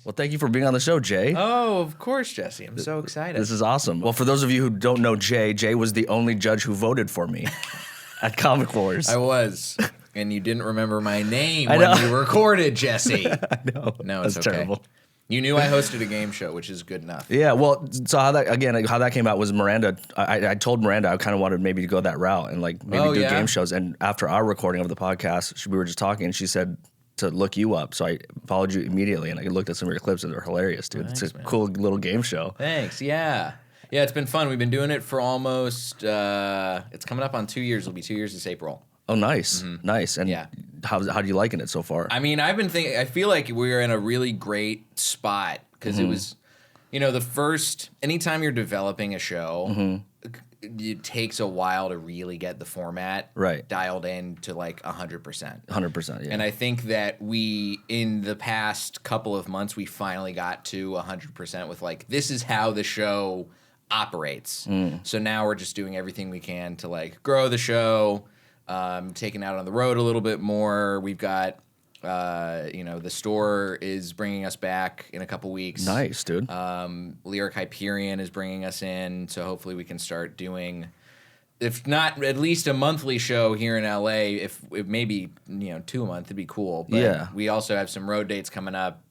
Well, thank you for being on the show, Jay. Oh, of course, Jesse. I'm so excited. This is awesome. Well, for those of you who don't know Jay was the only judge who voted for me at Comic Wars. I was. And you didn't remember my name when we recorded, Jesse. I know. No, it's That's okay. terrible. You knew I hosted a game show, which is good enough. Yeah, well, so how that came out was Miranda. I told Miranda I kind of wanted maybe to go that route and like maybe do game shows. And after our recording of the podcast, we were just talking, and she said to look you up. So I followed you immediately, and I looked at some of your clips, and they're hilarious, dude. Thanks, it's a cool little game show. Thanks. Yeah. Yeah, it's been fun. We've been doing it for almost. It's coming up on 2 years. It'll be 2 years this April. Oh, nice, nice. And how do you liking it so far? I mean, I've been thinking. I feel like we're in a really great spot because it was, the first. Anytime you're developing a show, it takes a while to really get the format dialed in to like 100%. 100%, yeah. And I think that in the past couple of months, we finally got to 100% with like this is how the show operates. So now we're just doing everything we can to like grow the show. Taking out on the road a little bit more. We've got, the store is bringing us back in a couple weeks. Nice, dude. Lyric Hyperion is bringing us in, so hopefully we can start doing, if not at least a monthly show here in LA. If maybe 2 a month, it'd be cool. But we also have some road dates coming up.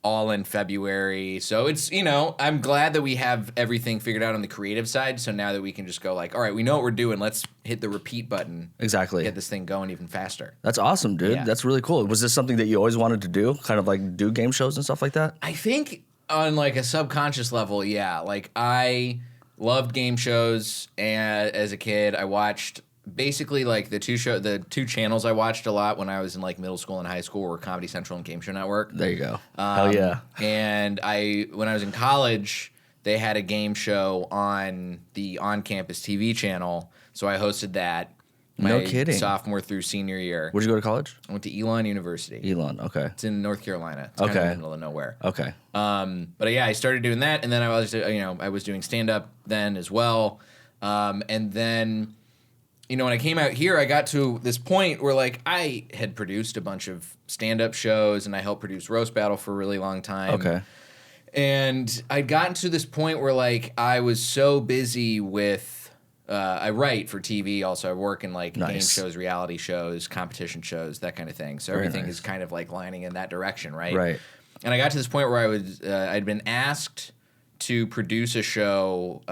All in February. So it's, I'm glad that we have everything figured out on the creative side. So now that we can just go like, all right, we know what we're doing. Let's hit the repeat button. Exactly. Get this thing going even faster. That's awesome, dude. Yeah. That's really cool. Was this something that you always wanted to do? Kind of like do game shows and stuff like that? I think on like a subconscious level, yeah. Like I loved game shows, and as a kid, I watched basically like the two channels I watched a lot when I was in like middle school and high school were Comedy Central and Game Show Network. There you go. Hell yeah. And when I was in college, they had a game show on the on-campus TV channel, so I hosted that. No kidding. Sophomore through senior year. Where'd you go to college? I went to Elon University. Elon, okay. It's in North Carolina. It's kind of in the middle of nowhere. Okay. But yeah, I started doing that, and then I was doing stand-up then as well, and then. When I came out here, I got to this point where, like, I had produced a bunch of stand-up shows, and I helped produce Roast Battle for a really long time. Okay. And I'd gotten to this point where, like, I was so busy with I write for TV also. I work in, like, game shows, reality shows, competition shows, that kind of thing. So everything is kind of, like, lining in that direction, right? Right. And I got to this point where I'd been asked to produce a show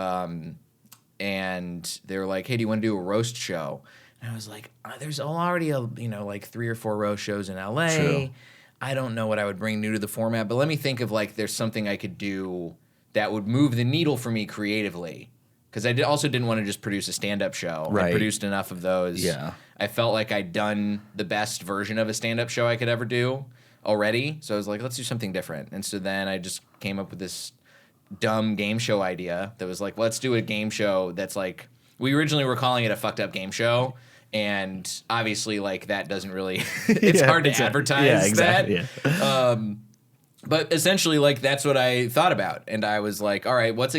and they were like, hey, do you want to do a roast show? And I was like, there's already like 3 or 4 roast shows in LA. True. I don't know what I would bring new to the format, but let me think of like there's something I could do that would move the needle for me creatively. Because I also didn't want to just produce a stand-up show. Right. I produced enough of those. Yeah. I felt like I'd done the best version of a stand-up show I could ever do already. So I was like, let's do something different. And so then I just came up with this dumb game show idea that was like, let's do a game show that's like, we originally were calling it a fucked up game show, and obviously like that doesn't really it's hard to advertise that. But essentially like that's what I thought about, and I was like, all right, let's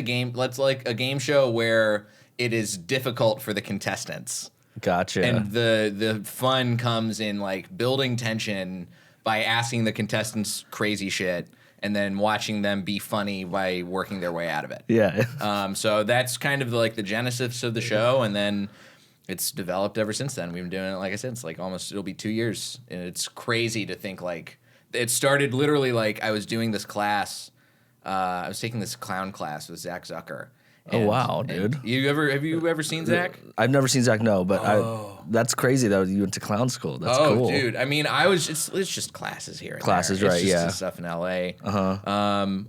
like a game show where it is difficult for the contestants. Gotcha. And the fun comes in like building tension by asking the contestants crazy shit and then watching them be funny by working their way out of it. Yeah. So that's kind of like the genesis of the show, and then it's developed ever since then. We've been doing it, like I said, it's like it'll be 2 years, and it's crazy to think like it started literally like I was doing this class. I was taking this clown class with Zach Zucker. Oh wow, dude! Have you ever seen Zach? I've never seen Zach. No, but that's crazy that you went to clown school. That's cool. Oh, dude! I mean, it's just classes here. And classes, there. right? It's just yeah, stuff in LA.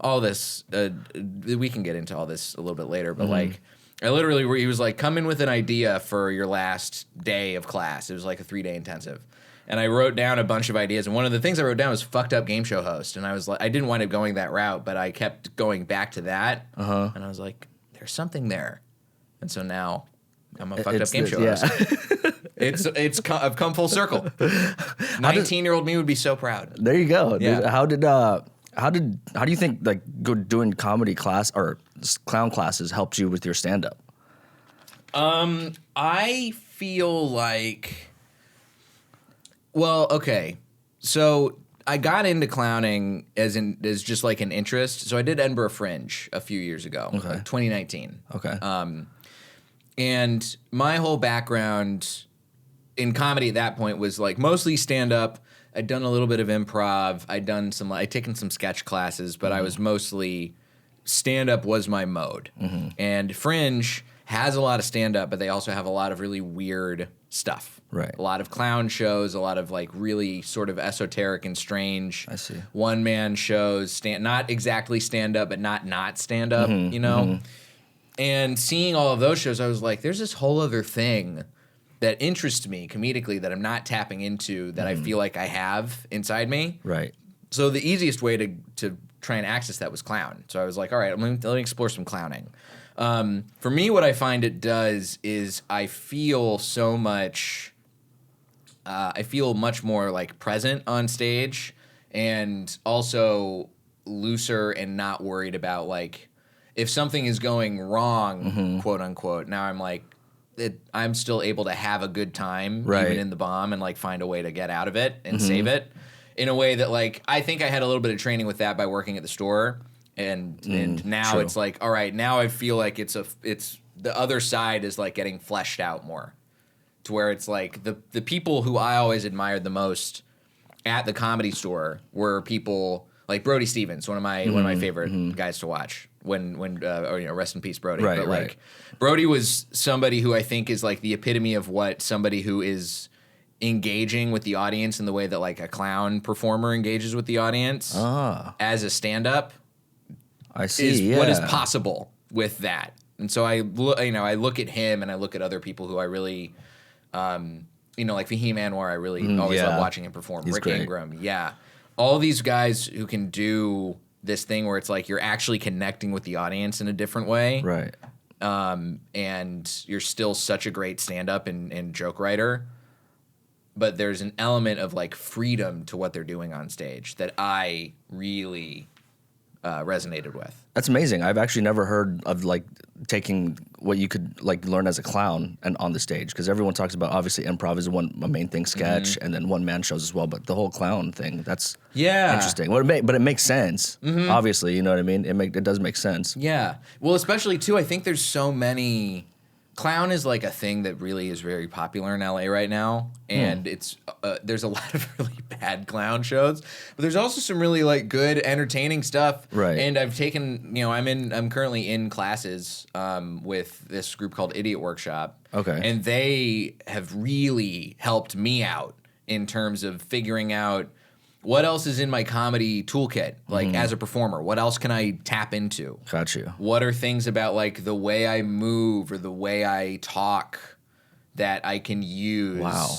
All this, we can get into all this a little bit later, but like, I literally, he was like, come in with an idea for your last day of class. It was like a 3-day intensive. And I wrote down a bunch of ideas, and one of the things I wrote down was fucked up game show host. And I was like, I didn't wind up going that route, but I kept going back to that. And I was like, there's something there, and so now I'm a fucked up game show host. I've come full circle. 19-year-old me would be so proud. There you go. Yeah. Dude. How do you think like doing comedy class or clown classes helped you with your stand up? I feel like, well, okay, so I got into clowning as just like an interest. So I did Edinburgh Fringe a few years ago, like 2019. Okay. And my whole background in comedy at that point was like mostly stand up. I'd done a little bit of improv. I'd taken some sketch classes, but I was mostly stand up was my mode. And Fringe has a lot of stand up, but they also have a lot of really weird stuff. Right. A lot of clown shows, a lot of like really sort of esoteric and strange. I see. One man shows, not exactly stand up, but not stand up, you know? And seeing all of those shows, I was like, there's this whole other thing that interests me comedically that I'm not tapping into that I feel like I have inside me. Right. So the easiest way to try and access that was clown. So I was like, all right, let me explore some clowning. For me, what I find it does is I feel so much... I feel much more like present on stage and also looser and not worried about like if something is going wrong, quote unquote. Now I'm like, I'm still able to have a good time even in the bomb and like find a way to get out of it and save it in a way that like I think I had a little bit of training with that by working at the store and now it's like, all right, now I feel like it's the other side is like getting fleshed out more. To where it's like the people who I always admired the most at the Comedy Store were people like Brody Stevens, one of my favorite guys to watch. When rest in peace, Brody. Right, but like Brody was somebody who I think is like the epitome of what somebody who is engaging with the audience in the way that like a clown performer engages with the audience as a stand-up. I see. What is possible with that. And so I look at him and I look at other people who I really. Like Fahim Anwar, I really always love watching him perform. He's Rick great. Ingram, all these guys who can do this thing where it's like you're actually connecting with the audience in a different way, Right. And you're still such a great stand-up and joke writer, but there's an element of like freedom to what they're doing on stage that I really resonated with. That's amazing. I've actually never heard of like taking what you could like learn as a clown and on the stage because everyone talks about obviously improv is a main thing, sketch, and then one man shows as well. But the whole clown thing, that's interesting. Well, but it makes sense. Obviously, you know what I mean. It does make sense. Yeah. Well, especially too, I think there's so many. Clown is like a thing that really is very popular in LA right now, and it's there's a lot of really bad clown shows, but there's also some really like good, entertaining stuff. Right. And I've taken, I'm currently in classes with this group called Idiot Workshop. Okay. And they have really helped me out in terms of figuring out what else is in my comedy toolkit, like as a performer. What else can I tap into? Got you. What are things about like the way I move or the way I talk that I can use? Wow.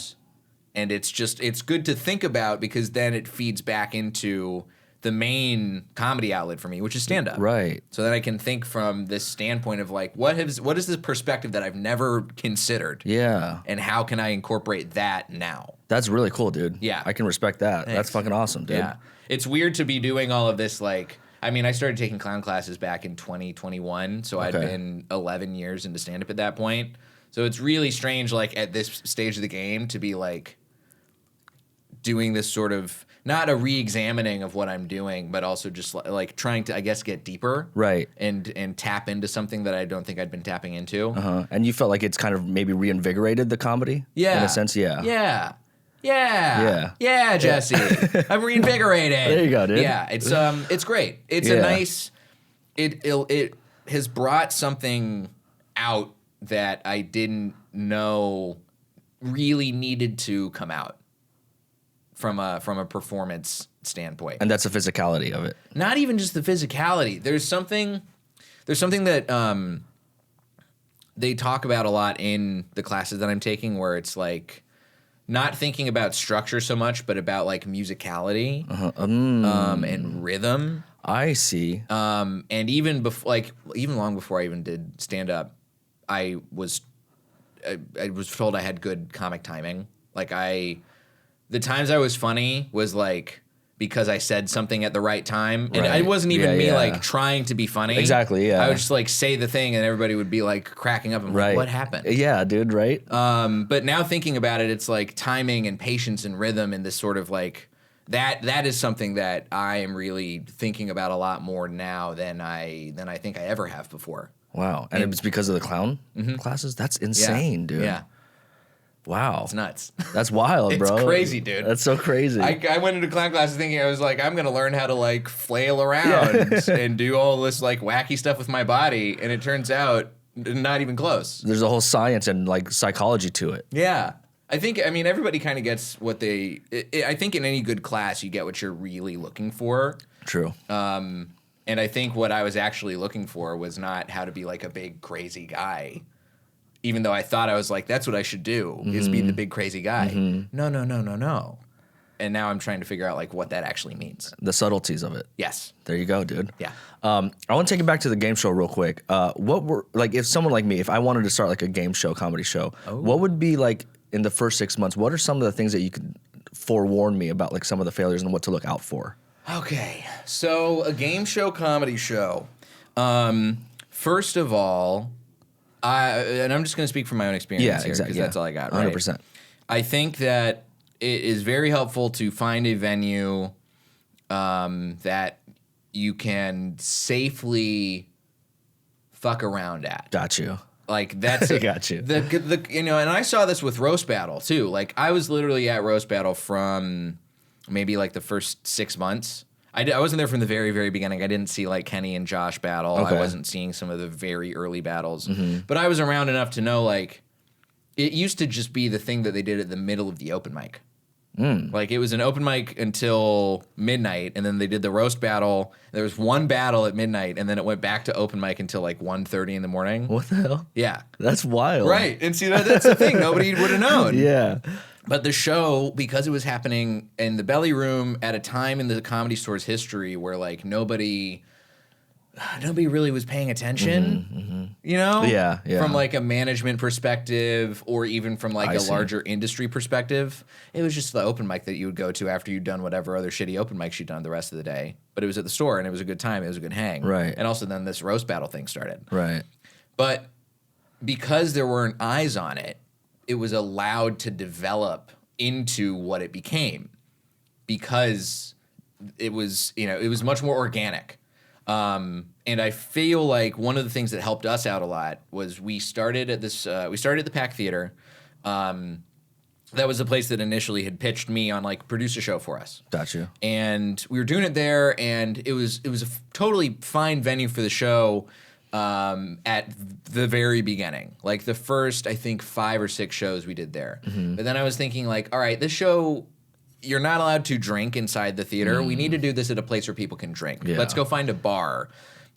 And it's good to think about because then it feeds back into the main comedy outlet for me, which is stand-up. Right. So that I can think from this standpoint of like, what is this perspective that I've never considered? Yeah. And how can I incorporate that now? That's really cool, dude. Yeah. I can respect that. Thanks. That's fucking awesome, dude. Yeah. It's weird to be doing all of this like, I mean, I started taking clown classes back in 2021, so I'd been 11 years into stand-up at that point. So it's really strange, like, at this stage of the game to be, like, doing this sort of, not a re-examining of what I'm doing, but also just, like, trying to, I guess, get deeper. Right. And tap into something that I don't think I'd been tapping into. And you felt like it's kind of maybe reinvigorated the comedy? Yeah. In a sense, yeah. Yeah, Jesse. I'm reinvigorated. There you go, dude. Yeah, it's great. It's a nice. It has brought something out that I didn't know really needed to come out from a performance standpoint. And that's the physicality of it. Not even just the physicality. There's something that they talk about a lot in the classes that I'm taking where it's like not thinking about structure so much, but about like musicality and rhythm. I see. And even even long before I even did stand up, I was told I had good comic timing. Like the times I was funny was like because I said something at the right time. And it wasn't even me like trying to be funny. Exactly, yeah. I would just like say the thing and everybody would be like cracking up and like, what happened? Yeah, dude, right? But now thinking about it, it's like timing and patience and rhythm and this sort of like that is something that I am really thinking about a lot more now than I think I ever have before. Wow. And it's because of the clown classes? That's insane, dude. Yeah. Wow. It's nuts. That's wild, bro. It's crazy, dude. That's so crazy. I went into clown classes thinking I was like, I'm going to learn how to like flail around and do all this like wacky stuff with my body. And it turns out not even close. There's a whole science and like psychology to it. Yeah. I mean, everybody kind of gets what they, I think in any good class, you get what you're really looking for. True. And I think what I was actually looking for was not how to be like a big crazy guy. Even though I thought I was like, that's what I should do, is be the big crazy guy. No. And now I'm trying to figure out like what that actually means. The subtleties of it. Yes. There you go, dude. Yeah. I want to take it back to the game show real quick. What were, like, if someone like me, if I wanted to start like a game show, comedy show, what would be like in the first 6 months? What are some of the things that you could forewarn me about, like some of the failures and what to look out for? Okay. So a game show, comedy show. First of all, and I'm just going to speak from my own experience here, because that's all I got, right? 100%. I think that it is very helpful to find a venue that you can safely fuck around at. Got you. Like that's got you. The you know, and I saw this with Roast Battle too. Like I was literally at Roast Battle from maybe like the first 6 months. I wasn't there from the very, very beginning. I didn't see like Kenny and Josh battle. Okay. I wasn't seeing some of the very early battles. But I was around enough to know like it used to just be the thing that they did at the middle of the open mic. Like it was an open mic until midnight, and then they did the roast battle. There was one battle at midnight, and then it went back to open mic until like 1:30 in the morning. What the hell? Yeah. That's wild. Right. And see, that's the thing. Nobody would have known. Yeah. But the show, because it was happening in the Belly Room at a time in the Comedy Store's history where like nobody really was paying attention, you know? Yeah. From like a management perspective or even from like a larger industry perspective. It was just the open mic that you would go to after you'd done whatever other shitty open mics you'd done the rest of the day. But it was at the store and it was a good time. It was a good hang. Right. And also then this roast battle thing started. Right. But because there weren't eyes on it, it was allowed to develop into what it became because it was, it was much more organic. And I feel like one of the things that helped us out a lot was we started at the Pack Theater. That was the place that initially had pitched me on like produce a show for us. Gotcha. And we were doing it there, and it was a totally fine venue for the show. At the very beginning, like the first, I think 5 or 6 shows we did there. But then I was thinking like, all right, this show, you're not allowed to drink inside the theater. We need to do this at a place where people can drink. Yeah. Let's go find a bar.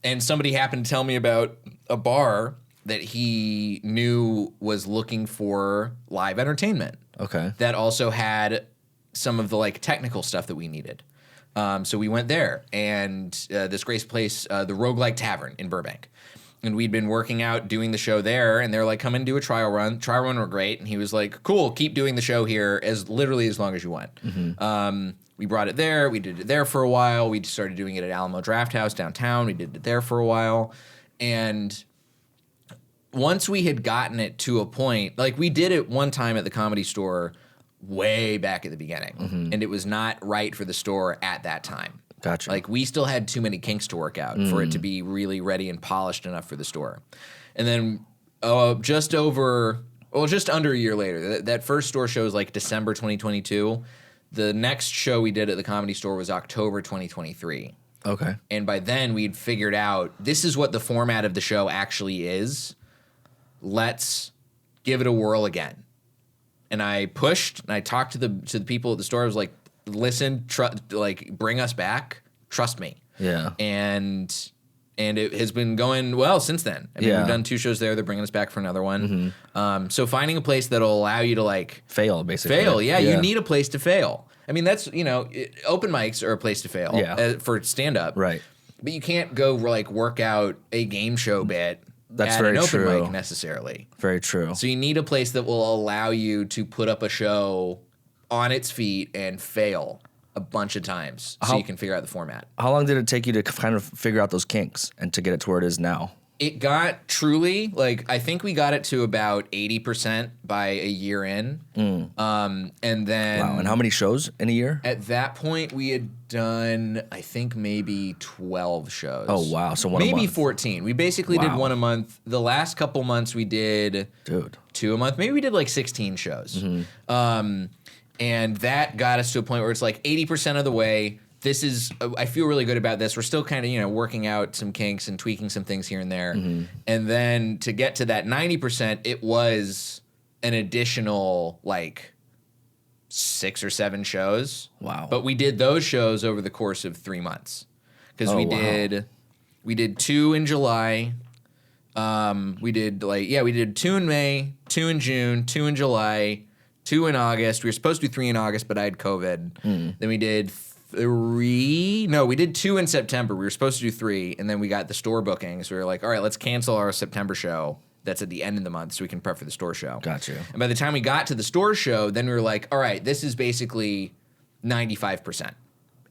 And somebody happened to tell me about a bar that he knew was looking for live entertainment. Okay. That also had some of the like technical stuff that we needed. So we went there, and this great place, the Roguelike Tavern in Burbank. And we'd been working out, doing the show there, and they're like, come and do a trial run. Trial run were great, and he was like, cool, keep doing the show here literally as long as you want. We brought it there. We did it there for a while. We started doing it at Alamo Draft House downtown. We did it there for a while. And once we had gotten it to a point, like we did it one time at the Comedy Store way back at the beginning, and it was not right for the store at that time. Gotcha. Like we still had too many kinks to work out for it to be really ready and polished enough for the store. And then just under a year later, that first store show was like December 2022. The next show we did at the Comedy Store was October 2023. Okay. And by then we'd figured out this is what the format of the show actually is. Let's give it a whirl again. And I pushed and I talked to the people at the store. I was like, listen, bring us back. Trust me. Yeah. And it has been going well since then. I mean, we've done 2 shows there. They're bringing us back for another one. So finding a place that'll allow you to like fail, basically. Yeah. You need a place to fail. I mean, that's, open mics are a place to fail for stand-up. Right. But you can't go like work out a game show bit That's at very an open true. mic necessarily. Very true. So you need a place that will allow you to put up a show on its feet and fail a bunch of times so you can figure out the format. How long did it take you to kind of figure out those kinks and to get it to where it is now? It got truly, like, I think we got it to about 80% by a year in. And then... Wow, and how many shows in a year? At that point, we had done, I think, maybe 12 shows. Oh, wow, so one a month. Maybe 14. We basically did one a month. The last couple months, we did 2 a month. Maybe we did, like, 16 shows. And that got us to a point where it's, like, 80% of the way... This is, I feel really good about this. We're still kind of, working out some kinks and tweaking some things here and there. And then to get to that 90%, it was an additional, like, 6 or 7 shows. Wow. But we did those shows over the course of 3 months. Because we did 2 in July. We did 2 in May, 2 in June, 2 in July, 2 in August. We were supposed to do 3 in August, but I had COVID. Then we did 3. No, we did 2 in September. We were supposed to do 3, and then we got the store booking. So we were like, all right, let's cancel our September show. That's at the end of the month, so we can prep for the store show. Got you. And by the time we got to the store show, then we were like, all right, this is basically 95%.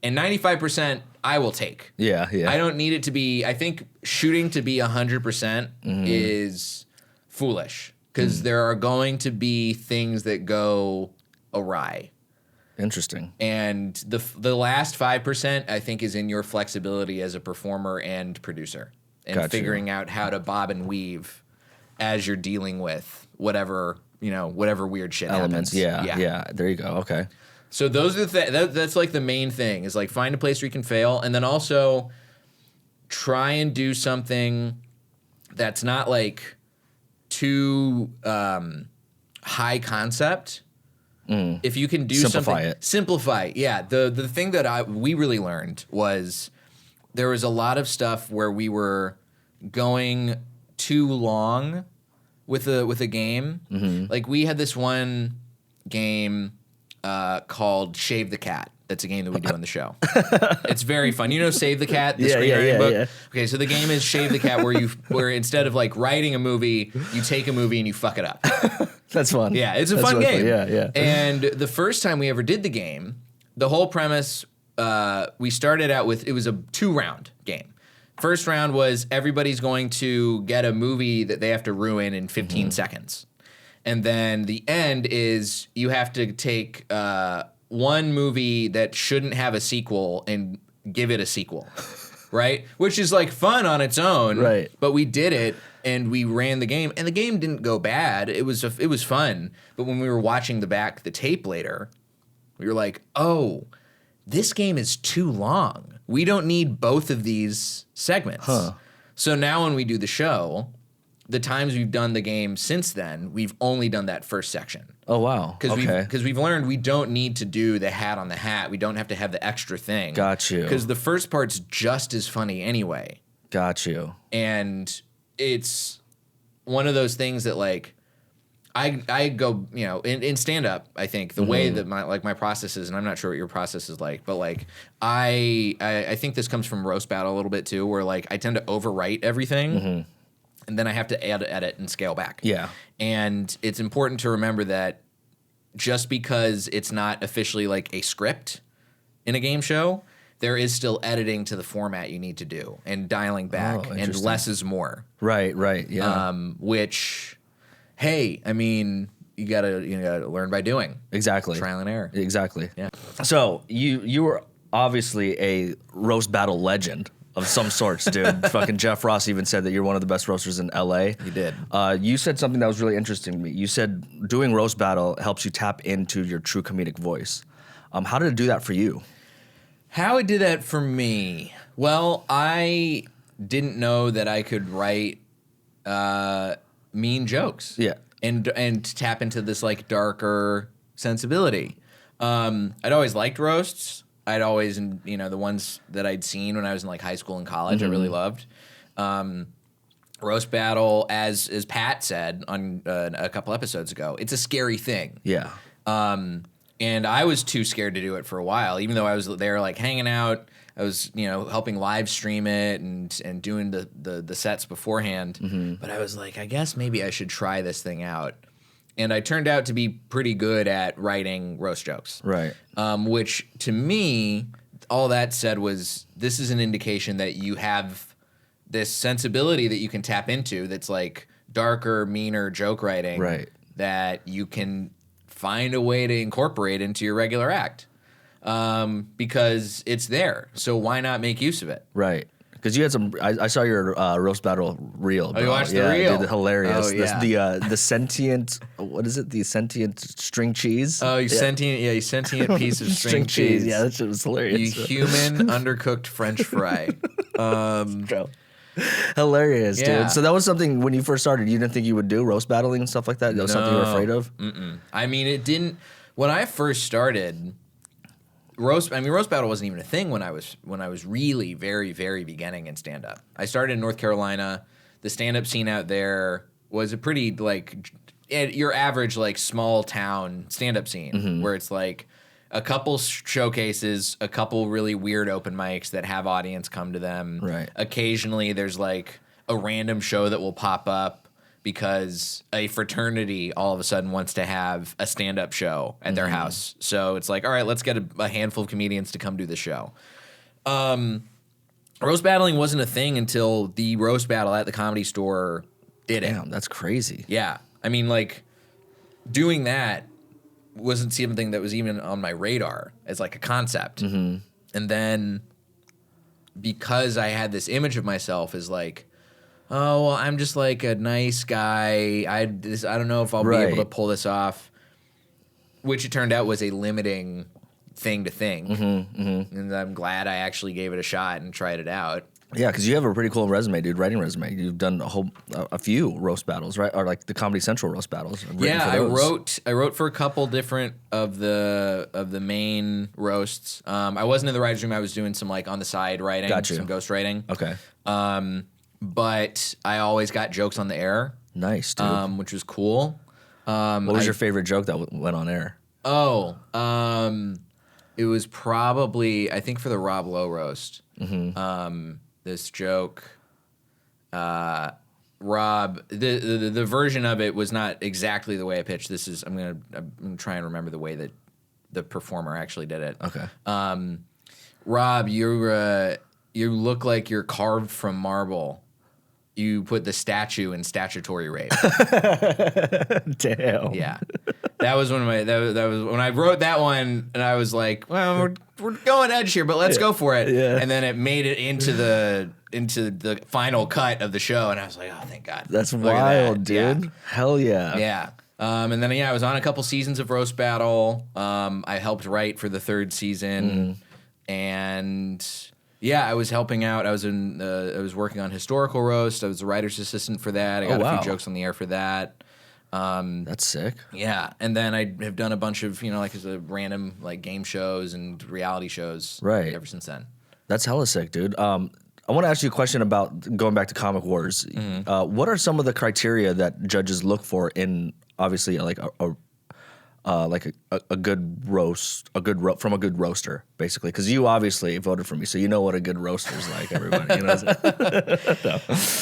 And 95% I will take. Yeah. I don't need it to be, I think shooting to be 100% is foolish. Because there are going to be things that go awry. Interesting. And the last 5%, I think, is in your flexibility as a performer and producer, and figuring out how to bob and weave as you're dealing with whatever weird shit Elements. happens. Yeah. There you go. Okay. So those are that's like the main thing is like find a place where you can fail, and then also try and do something that's not like too high concept. If you can do simplify. Yeah. The thing that we really learned was there was a lot of stuff where we were going too long with a game. Like we had this one game called Shave the Cat. That's a game that we do on the show. It's very fun. You know Save the Cat, the screenwriting book? Yeah. Okay, so the game is Shave the Cat where instead of like writing a movie, you take a movie and you fuck it up. That's fun. Yeah, it's a fun game. Yeah. And the first time we ever did the game, the whole premise, we started out with, it was a 2-round game. First round was everybody's going to get a movie that they have to ruin in 15 seconds. And then the end is you have to take one movie that shouldn't have a sequel and give it a sequel, right? Which is like fun on its own, right? But we did it and we ran the game, and the game didn't go bad. It was fun. But when we were watching the tape later, we were like, oh, this game is too long. We don't need both of these segments. So now when we do the show, the times we've done the game since then, we've only done that first section. Oh, wow. Because we've learned we don't need to do the hat on the hat. We don't have to have the extra thing. Got you. Because the first part's just as funny anyway. Got you. And it's one of those things that like I go, in stand-up, I think the way that my process is, and I'm not sure what your process is like, but like I think this comes from roast battle a little bit too, where like I tend to overwrite everything. And then I have to edit and scale back. Yeah. And it's important to remember that just because it's not officially like a script in a game show, there is still editing to the format you need to do and dialing back, and less is more. Right, yeah. Which, hey, I mean, you gotta learn by doing. Exactly. Trial and error. Exactly. Yeah. So you were obviously a roast battle legend of some sorts, dude. Fucking Jeff Ross even said that you're one of the best roasters in LA. He did. You said something that was really interesting to me. You said doing roast battle helps you tap into your true comedic voice. How did it do that for you? How it did that for me? Well, I didn't know that I could write mean jokes. Yeah. And tap into this like darker sensibility. I'd always liked roasts. I'd always, the ones that I'd seen when I was in like high school and college, I really loved. Roast battle, as Pat said on a couple episodes ago, it's a scary thing. Yeah. And I was too scared to do it for a while, even though I was there like hanging out. I was, helping live stream it and doing the sets beforehand. But I was like, I guess maybe I should try this thing out. And I turned out to be pretty good at writing roast jokes. Right. Which, to me, all that said was, this is an indication that you have this sensibility that you can tap into that's like darker, meaner joke writing Right. that you can find a way to incorporate into your regular act because it's there. So why not make use of it? Right. Because you had some, I saw your roast battle reel. Oh, you watched the yeah, reel? Dude, hilarious. Oh, yeah. The sentient, what is it? The sentient string cheese. Oh, you sentient piece of string cheese. Yeah, that shit was hilarious. You human undercooked French fry. Bro. Hilarious, Yeah. dude. So that was something when you first started, you didn't think you would do roast battling and stuff like that? That was something you were afraid of? I mean, it didn't. When I first started, roast battle wasn't even a thing when I was really very, very beginning in stand up. I started in North Carolina. The stand up scene out there was a pretty like your average like small town stand up scene where it's like a couple showcases, a couple really weird open mics that have audience come to them. Right. Occasionally there's like a random show that will pop up because a fraternity all of a sudden wants to have a stand-up show at their house. So it's like, all right, let's get a handful of comedians to come do the show. Roast battling wasn't a thing until the roast battle at the Comedy Store did it. Damn, that's crazy. Yeah. I mean, like, doing that wasn't something that was even on my radar as, like, a concept. And then because I had this image of myself as, like, oh, well, I'm just, like, a nice guy. I don't know if I'll be able to pull this off, which it turned out was a limiting thing to think. And I'm glad I actually gave it a shot and tried it out. Yeah, because you have a pretty cool resume, dude. Writing resume. You've done a few roast battles, right? Or like the Comedy Central roast battles. Yeah, I wrote for a couple different of the main roasts. I wasn't in the writers' room. I was doing some like on the side writing, some ghost writing. Okay. But I always got jokes on the air. Nice, dude. Which was cool. What was your favorite joke that went on air? It was probably, I think, for the Rob Lowe roast. This joke, Rob, the version of it was not exactly the way I pitched. I'm gonna try and remember the way that the performer actually did it. Okay. Rob, you look like you're carved from marble. You put the statue in statutory rape. Damn. Yeah, that was one of my. That was when I wrote that one, and I was like, "Well, we're going edge here, but let's go for it." Yeah. And then it made it into the final cut of the show, and I was like, "Oh, thank God!" That's Look at wild, that. dude. Yeah. Hell yeah. Yeah. And then I was on a couple seasons of Roast Battle. I helped write for the third season, and. Yeah, I was helping out. I was working on historical roast. I was a writer's assistant for that. I got a few jokes on the air for that. That's sick. Yeah, and then I have done a bunch of like as a random like game shows and reality shows. Right. Ever since then. That's hella sick, dude. I want to ask you a question about going back to Comic Wars. What are some of the criteria that judges look for in obviously like a good roast, from a good roaster, basically? Because you obviously voted for me, so you know what a good roaster's like. Everybody, you know.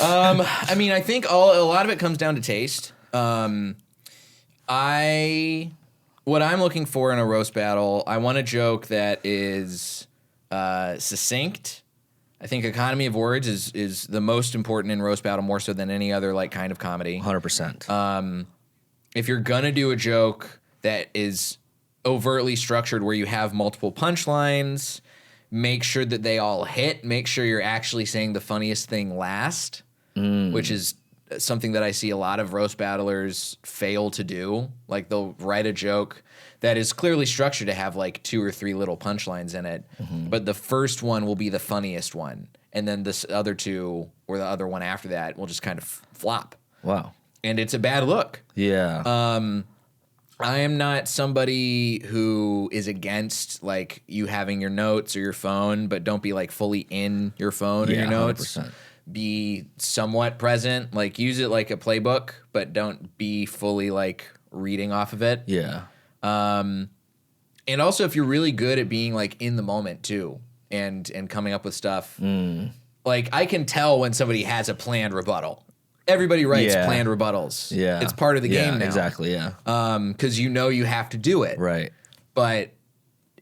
I mean, I think a lot of it comes down to taste. What I'm looking for in a roast battle, I want a joke that is succinct. I think economy of words is the most important in roast battle, more so than any other like kind of comedy. 100%. If you're gonna do a joke that is overtly structured where you have multiple punchlines, make sure that they all hit. Make sure you're actually saying the funniest thing last, which is something that I see a lot of roast battlers fail to do. Like they'll write a joke that is clearly structured to have like 2 or 3 little punchlines in it, but the first one will be the funniest one, and then this other 2 or the other one after that will just kind of flop. Wow. And it's a bad look. Yeah. I am not somebody who is against like you having your notes or your phone, but don't be like fully in your phone or your notes. 100%. Be somewhat present, like use it like a playbook, but don't be fully like reading off of it. Yeah. And also if you're really good at being like in the moment too and coming up with stuff, like I can tell when somebody has a planned rebuttal. Everybody writes planned rebuttals. Yeah. It's part of the game now. Exactly, yeah. Because you have to do it. Right. But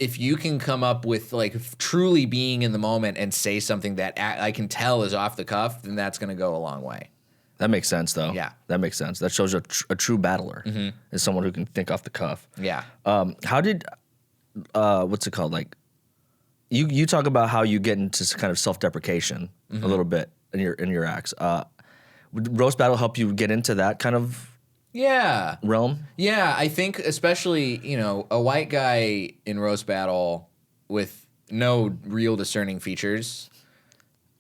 if you can come up with like truly being in the moment and say something that I can tell is off the cuff, then that's going to go a long way. That makes sense, though. Yeah. That makes sense. That shows a true battler is someone who can think off the cuff. Yeah. How did, what's it called? Like, you talk about how you get into kind of self-deprecation a little bit in your acts. Would roast battle help you get into that kind of realm? Yeah, I think especially, a white guy in roast battle with no real discerning features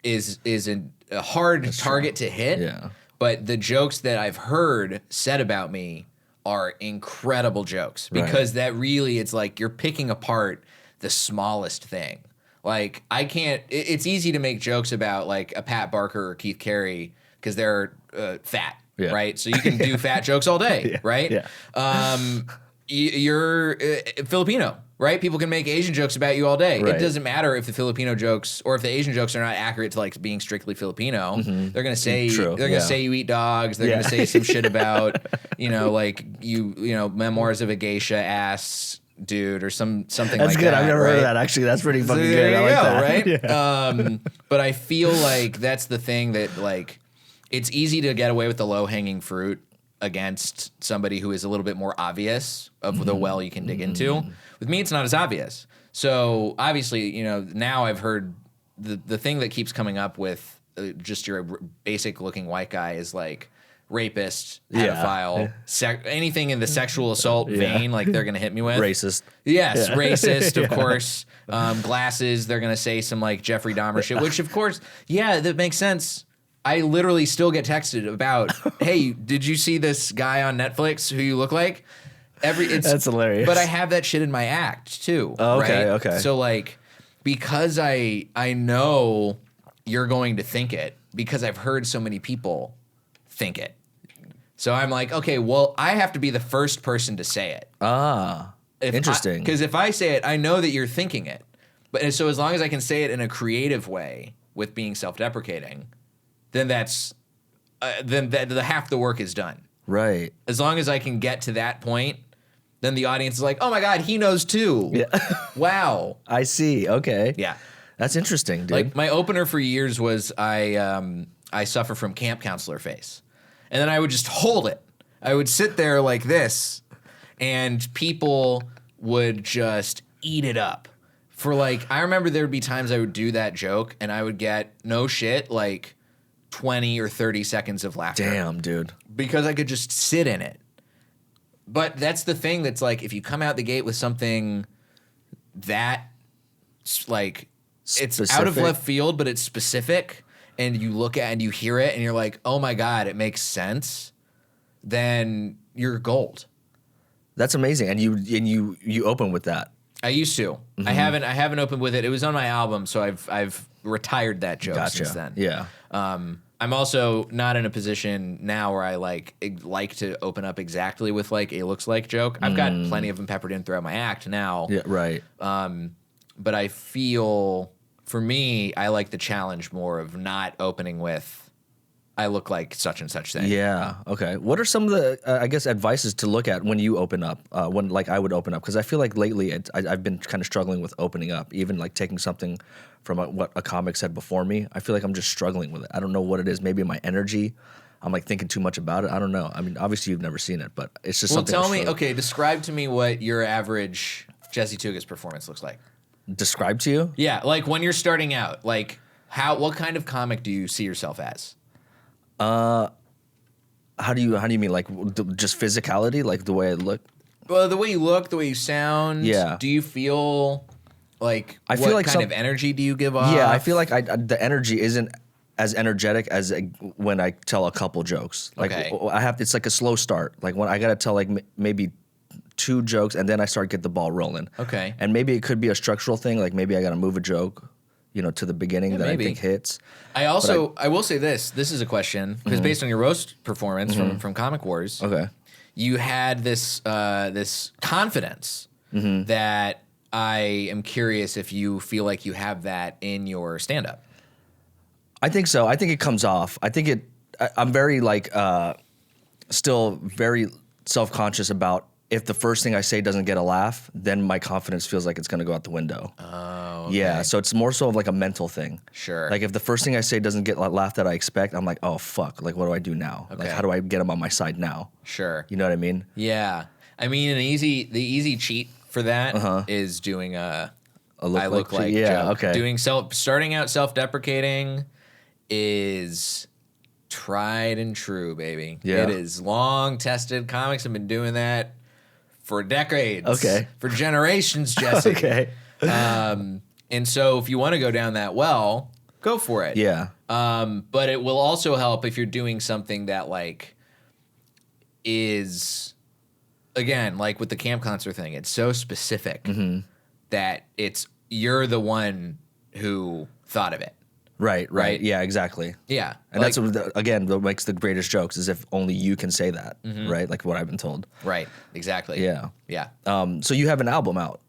is a hard target to hit. Yeah. But the jokes that I've heard said about me are incredible jokes because that really, it's like you're picking apart the smallest thing. Like it's easy to make jokes about like a Pat Barker or Keith Carey because they're fat, right? So you can do fat jokes all day, right? Yeah. You're Filipino, right? People can make Asian jokes about you all day. Right. It doesn't matter if the Filipino jokes or if the Asian jokes are not accurate to like being strictly Filipino. They're gonna say say you eat dogs. They're gonna say some shit about like memoirs of a geisha ass dude or something That's like that. That's good. I've never heard of right? that. Actually, that's pretty fucking So good. there you I like go, that. right? Yeah. But I feel like that's the thing that like it's easy to get away with the low hanging fruit against somebody who is a little bit more obvious of the well you can dig into. With me, it's not as obvious. So obviously, now I've heard the thing that keeps coming up with just your basic looking white guy is like rapist, pedophile, anything in the sexual assault vein, like they're gonna hit me with. Racist. Yes, racist, of course. Glasses, they're gonna say some like Jeffrey Dahmer shit, which of course, that makes sense. I literally still get texted about, hey, did you see this guy on Netflix who you look like? That's hilarious. But I have that shit in my act too. Oh, okay, right? okay. So like, because I know you're going to think it, because I've heard so many people think it. So I'm like, okay, well, I have to be the first person to say it. Interesting. Because if I say it, I know that you're thinking it. But so as long as I can say it in a creative way with being self-deprecating, then that's the half the work is done. Right. As long as I can get to that point, then the audience is like, oh my God, he knows too. Yeah. Wow. I see. Okay. Yeah. That's interesting, dude. Like my opener for years was I suffer from camp counselor face. And then I would just hold it. I would sit there like this and people would just eat it up. For like, I remember there would be times I would do that joke and I would get no shit like 20 or 30 seconds of laughter. Damn, dude. Because I could just sit in it. But that's the thing that's like, if you come out the gate with something that like, Specific. It's out of left field, but it's specific, and you look at and you hear it and you're like, oh my God, it makes sense, then you're gold. That's amazing. And you open with that. I used to. I haven't opened with it. It was on my album, so I've retired that joke since then. Yeah. I'm also not in a position now where I like to open up exactly with like a looks like joke. I've got plenty of them peppered in throughout my act now. Yeah, right. But I feel, for me, I like the challenge more of not opening with, I look like such and such thing. Yeah. Okay. What are some of the, I guess, advices to look at when you open up, when like I would open up? Because I feel like lately I've been kind of struggling with opening up, even like taking something from what a comic said before me. I feel like I'm just struggling with it. I don't know what it is. Maybe my energy. I'm like thinking too much about it. I don't know. I mean, obviously you've never seen it, but it's just something. Well, tell me, okay, describe to me what your average Jesse Tugas performance looks like. Describe to you? Yeah, like when you're starting out, like what kind of comic do you see yourself as? How do you mean, like just physicality, like the way I look? Well, the way you look, the way you sound. Yeah. Do you feel like I feel like kind of energy do you give off? Yeah, I feel like the energy isn't as energetic as when I tell a couple jokes. Like Okay. it's like a slow start. Like when I got to tell like maybe 2 jokes and then I start get the ball rolling. Okay. And maybe it could be a structural thing. Like maybe I got to move a joke, to the beginning that maybe. I think hits. I will say this. This is a question because based on your roast performance from Comic Wars, Okay. you had this confidence that I am curious if you feel like you have that in your stand-up. I think so. I think it comes off. I think I'm very like still very self-conscious about if the first thing I say doesn't get a laugh, then my confidence feels like it's going to go out the window. Oh, okay. Yeah, so it's more so of like a mental thing. Sure. Like if the first thing I say doesn't get laughed that I expect, I'm like, oh fuck, like what do I do now? Okay. Like how do I get them on my side now? Sure. You know what I mean? Yeah. I mean, the easy cheat for that is doing I look like yeah, joke. okay. Starting out self-deprecating is tried and true, baby. Yeah. It is long tested. Comics have been doing that for decades. Okay. For generations, Jesse. Okay. And so if you want to go down that well, go for it. Yeah. But it will also help if you're doing something that like is, again, like with the camp concert thing, it's so specific that you're the one who thought of it. Right. Yeah, exactly. Yeah. And that's again what makes the greatest jokes is if only you can say that, right? Like what I've been told. Right. Exactly. Yeah. Yeah. So you have an album out.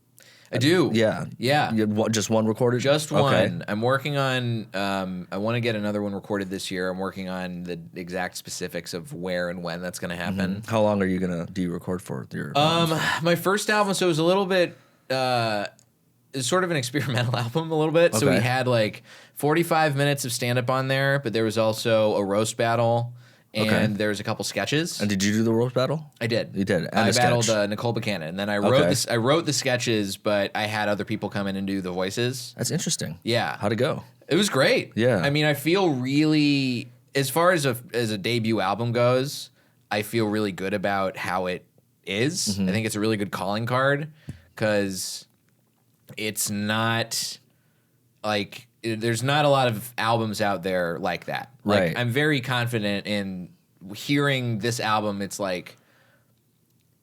I do. Yeah. Yeah. You had just one recorded? Just Okay. one. I'm working on, I want to get another one recorded this year. I'm working on the exact specifics of where and when that's going to happen. How long are you do you record for your My first album, so it was a little bit, it's sort of an experimental album a little bit. So we Okay. had like 45 minutes of stand-up on there, but there was also a roast battle, and there's a couple sketches. And did you do the roast battle? I did. You did. And I a battled sketch. Nicole Buchanan, and then I wrote this. I wrote the sketches, but I had other people come in and do the voices. That's interesting. Yeah. How'd it go? It was great. Yeah. I mean, I feel really, as far as a debut album goes, I feel really good about how it is. I think it's a really good calling card because it's not like there's not a lot of albums out there like that. Like, Right. I'm very confident in hearing this album. It's like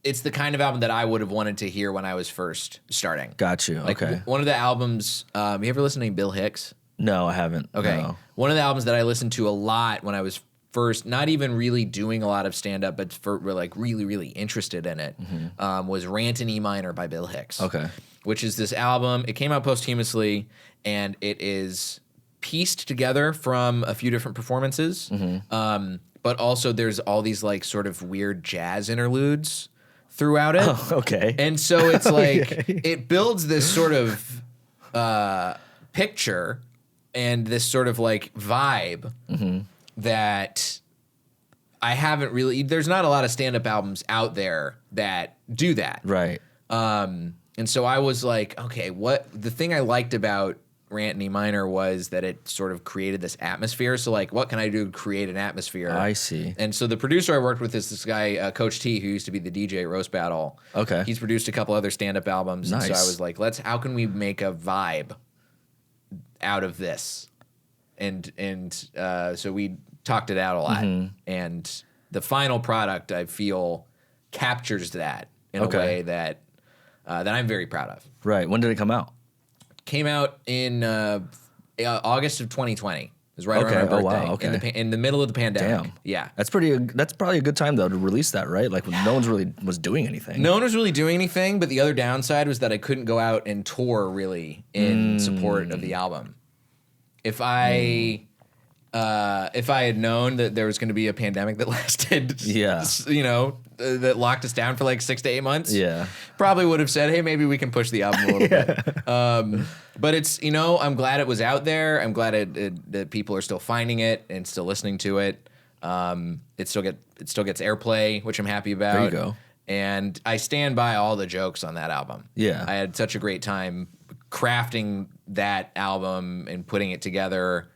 it's the kind of album that I would have wanted to hear when I was first starting. Got you. Like Okay. one of the albums. You ever listen to Bill Hicks? No, I haven't. Okay. No. One of the albums that I listened to a lot when I was first, not even really doing a lot of stand-up, but we're like really, really interested in it, was Rant in E Minor by Bill Hicks. Okay. Which is this album. It came out posthumously, and it is pieced together from a few different performances. But also there's all these like sort of weird jazz interludes throughout it. Oh, okay. And so it's like it builds this sort of picture and this sort of like vibe that I haven't really. There's not a lot of stand-up albums out there that do that. Right. And so I was like, okay, what the thing I liked about Rant in E Minor was that it sort of created this atmosphere. So like, what can I do to create an atmosphere? I see. And so the producer I worked with is this guy, Coach T, who used to be the DJ at Roast Battle. Okay. He's produced a couple other stand-up albums. And so I Nice. was like, how can we make a vibe out of this? And so we talked it out a lot. And the final product, I feel, captures that in a way that I'm very proud of. Right. When did it come out? Came out in August of 2020. It was right around my birthday. Oh, wow. Okay. In the middle of the pandemic. Damn. Yeah. That's probably a good time though to release that, right? Like when no one's really was doing anything. No one was really doing anything, but the other downside was that I couldn't go out and tour really in support of the album. If I had known that there was going to be a pandemic that lasted, that locked us down for like 6 to 8 months, probably would have said, hey, maybe we can push the album a little bit. But it's, I'm glad it was out there. I'm glad that people are still finding it and still listening to it. It still gets airplay, which I'm happy about. There you go. And I stand by all the jokes on that album. Yeah. I had such a great time crafting that album and putting it together.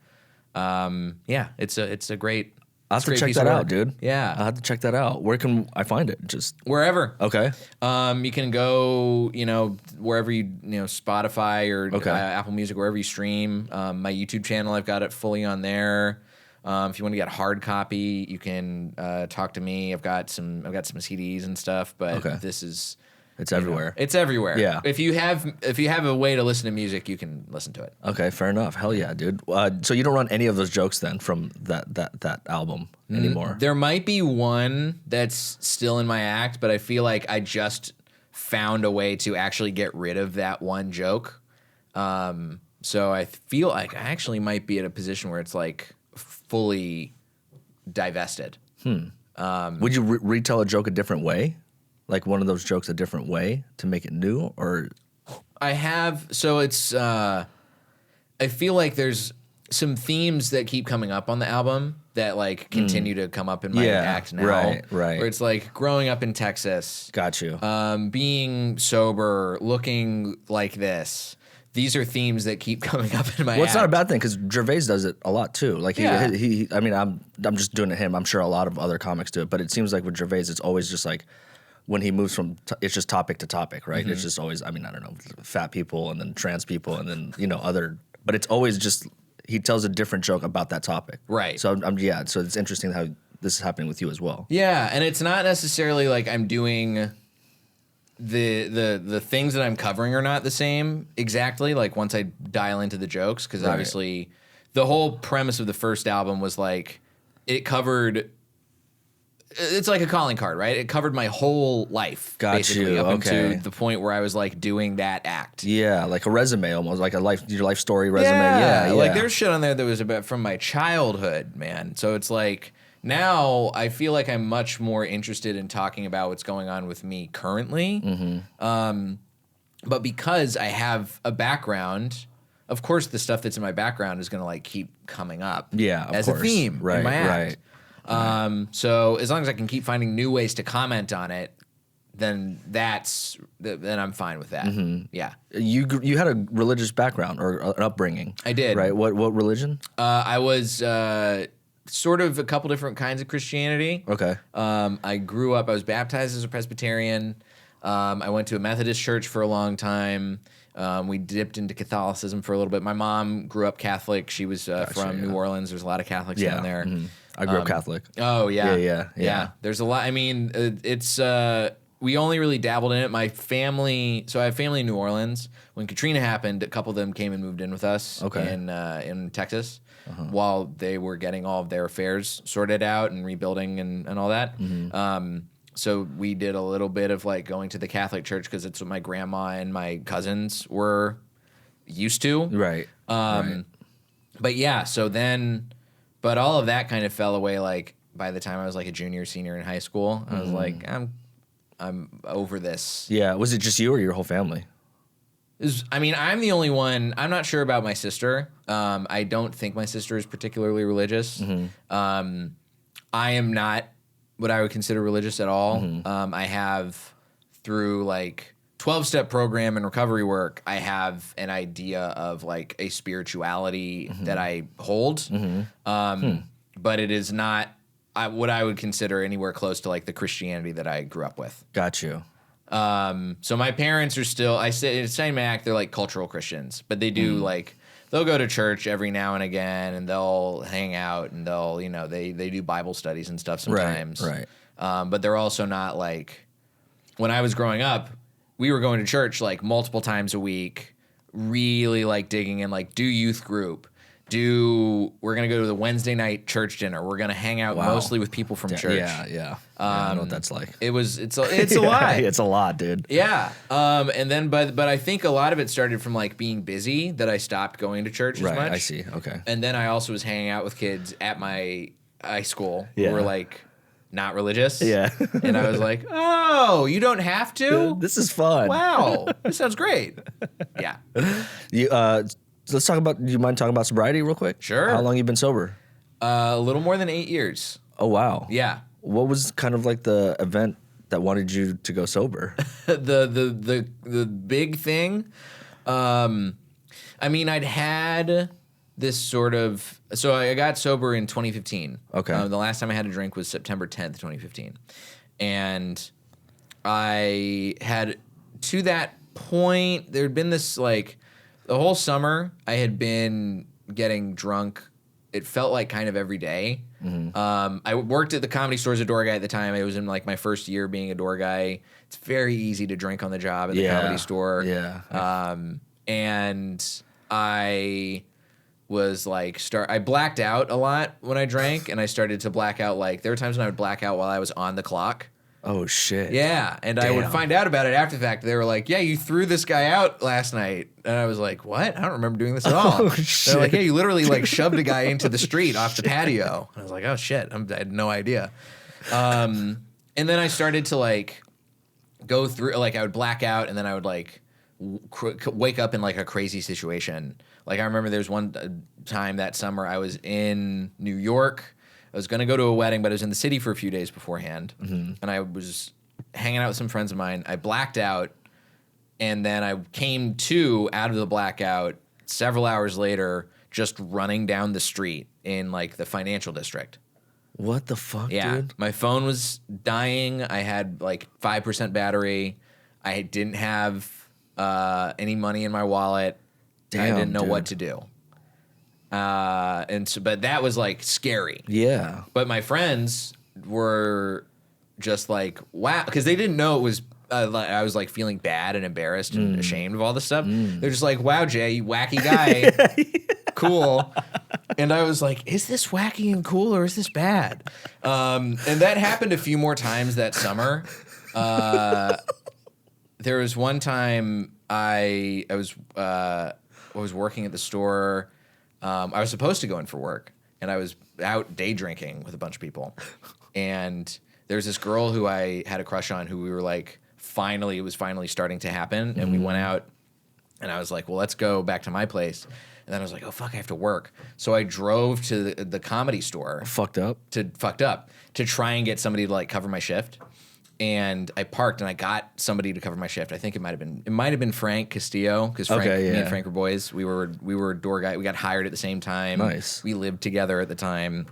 It's a great. I'll have to great check piece that of out, work. dude. Yeah. I'll have to check that out. Where can I find it? Just Wherever. okay. You can go, wherever you Spotify or Okay. Apple Music, wherever you stream. My YouTube channel, I've got it fully on there. If you want to get hard copy, you can talk to me. I've got some CDs and stuff, but It's everywhere. It's everywhere. Yeah. If you have a way to listen to music, you can listen to it. Okay, fair enough. Hell yeah, dude. So you don't run any of those jokes then from that album anymore? There might be one that's still in my act, but I feel like I just found a way to actually get rid of that one joke. So I feel like I actually might be at a position where it's like fully divested. Would you retell a joke a different way? like one of those jokes a different way to make it new, or? I have. So it's. I feel like there's some themes that keep coming up on the album that like continue to come up in my act now. Right. Where it's like growing up in Texas. Got you. Being sober, looking like this. These are themes that keep coming up in my act. Well, it's not a bad thing because Gervais does it a lot too. Like he I mean, I'm just doing it him. I'm sure a lot of other comics do it, but it seems like with Gervais, it's always just like when he moves from, it's just topic to topic, right? It's just always, I mean, I don't know, fat people and then trans people and then, you know, other, but it's always just, he tells a different joke about that topic. Right. So so it's interesting how this is happening with you as well. Yeah, and it's not necessarily like I'm doing the things that I'm covering are not the same exactly, like once I dial into the jokes, because obviously the whole premise of the first album was like, it covered, it's like a calling card, right? It covered my whole life, basically, up into the point where I was like doing that act. Yeah, like a resume almost, like your life story resume. Yeah, like there's shit on there that was about from my childhood, man. So it's like now I feel like I'm much more interested in talking about what's going on with me currently. But because I have a background, of course, the stuff that's in my background is going to like keep coming up. Yeah, as a theme in my act. Right. So as long as I can keep finding new ways to comment on it, then then I'm fine with that. Yeah. You had a religious background or an upbringing. I did. Right. What religion? I was sort of a couple different kinds of Christianity. Okay. I grew up. I was baptized as a Presbyterian. I went to a Methodist church for a long time. We dipped into Catholicism for a little bit. My mom grew up Catholic. She was from New Orleans. There's a lot of Catholics down there. I grew up Catholic. Oh, yeah. Yeah. There's a lot. I mean, it's we only really dabbled in it. My family, so I have family in New Orleans. When Katrina happened, a couple of them came and moved in with us in Texas while they were getting all of their affairs sorted out and rebuilding and all that. So we did a little bit of like going to the Catholic church because it's what my grandma and my cousins were used to. Right. But yeah, so then, but all of that kind of fell away like by the time I was like a junior, senior in high school. I was like, I'm over this. Yeah. Was it just you or your whole family? I mean, I'm the only one. I'm not sure about my sister. I don't think my sister is particularly religious. I am not what I would consider religious at all. I have, through like 12-step program and recovery work, I have an idea of like a spirituality that I hold. But it is not what I would consider anywhere close to like the Christianity that I grew up with. Got you. So my parents are still, I say in my act, they're like cultural Christians, but they do like, they'll go to church every now and again and they'll hang out and they'll, you know, they do Bible studies and stuff sometimes. Right. But they're also not like, when I was growing up, we were going to church like multiple times a week, really like digging in, like do youth group. We're going to go to the Wednesday night church dinner. We're going to hang out mostly with people from church. Yeah. I know what that's like. It's a lot. It's a lot, dude. Yeah. And then, but I think a lot of it started from like being busy that I stopped going to church as much. Right, I see. Okay. And then I also was hanging out with kids at my high school who were like not religious. Yeah. And I was like, oh, you don't have to? This is fun. Wow. This sounds great. Yeah. Let's talk about, do you mind talking about sobriety real quick? Sure. How long you been sober? A little more than 8 years. Oh, wow. Yeah. What was kind of like the event that wanted you to go sober? the big thing, I mean, I'd had this sort of, so I got sober in 2015. Okay. The last time I had a drink was September 10th, 2015. And I had, to that point, there had been this like, the whole summer, I had been getting drunk. It felt like kind of every day. I worked at the Comedy Store as a door guy at the time. It was in like my first year being a door guy. It's very easy to drink on the job at the Comedy Store. Yeah. And I was like, I blacked out a lot when I drank, and I started to black out. Like there were times when I would black out while I was on the clock. Oh, shit. Yeah, and I would find out about it after the fact. They were like, yeah, you threw this guy out last night. And I was like, what? I don't remember doing this at all. Oh, shit. They're like, yeah, you literally like shoved a guy into the street off the patio. And I was like, oh, shit, I had no idea. And then I started to like, go through, like I would black out and then I would like wake up in like a crazy situation. Like I remember there's one time that summer I was in New York. I was going to go to a wedding, but I was in the city for a few days beforehand. And I was hanging out with some friends of mine. I blacked out, and then I came out of the blackout several hours later, just running down the street in like the financial district. What the fuck, Yeah. dude? My phone was dying. I had like 5% battery. I didn't have any money in my wallet. Damn, I didn't know dude. what to do. But that was like scary. Yeah. But my friends were just like, wow, because they didn't know it was. I was like feeling bad and embarrassed and ashamed of all this stuff. They're just like, wow, Jay, you wacky guy. Cool. And I was like, is this wacky and cool or is this bad? And that happened a few more times that summer. There was one time I was working at the store. I was supposed to go in for work, and I was out day drinking with a bunch of people. And there's this girl who I had a crush on who we were like, it was finally starting to happen. And we went out, and I was like, well, let's go back to my place. And then I was like, oh, fuck, I have to work. So I drove to the comedy store. Fucked up To try and get somebody to like cover my shift. And I parked and I got somebody to cover my shift. I think it might have been Frank Castillo, because me and Frank were boys. We were door guy. We got hired at the same time. Nice. We lived together at the time.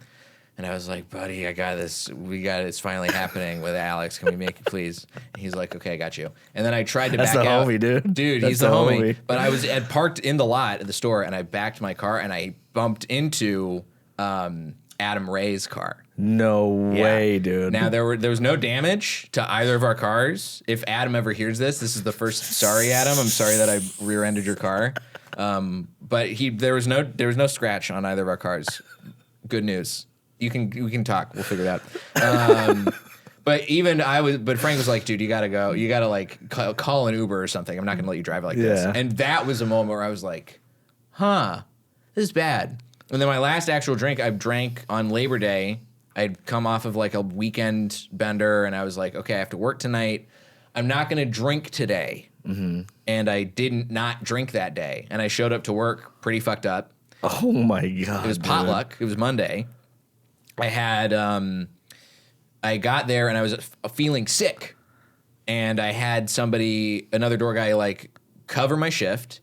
And I was like, buddy, I got this. It's finally happening with Alex. Can we make it, please? And he's like, okay, I got you. And then I tried to back out. That's the homie, dude. Dude, he's the homie. But I had parked in the lot at the store, and I backed my car, and I bumped into Adam Ray's car. No way, dude. Now there was no damage to either of our cars. If Adam ever hears this is the first. Sorry, Adam. I'm sorry that I rear-ended your car. But there was no scratch on either of our cars. Good news. We can talk. We'll figure it out. But Frank was like, dude, you gotta go. You gotta like call an Uber or something. I'm not gonna let you drive like this. And that was a moment where I was like, huh, this is bad. And then my last actual drink, I drank on Labor Day. I'd come off of like a weekend bender, and I was like, okay, I have to work tonight. I'm not going to drink today. And I did not drink that day. And I showed up to work pretty fucked up. Oh, my God. It was potluck. It was Monday. I got there, and I was feeling sick. And I had another door guy, like, cover my shift.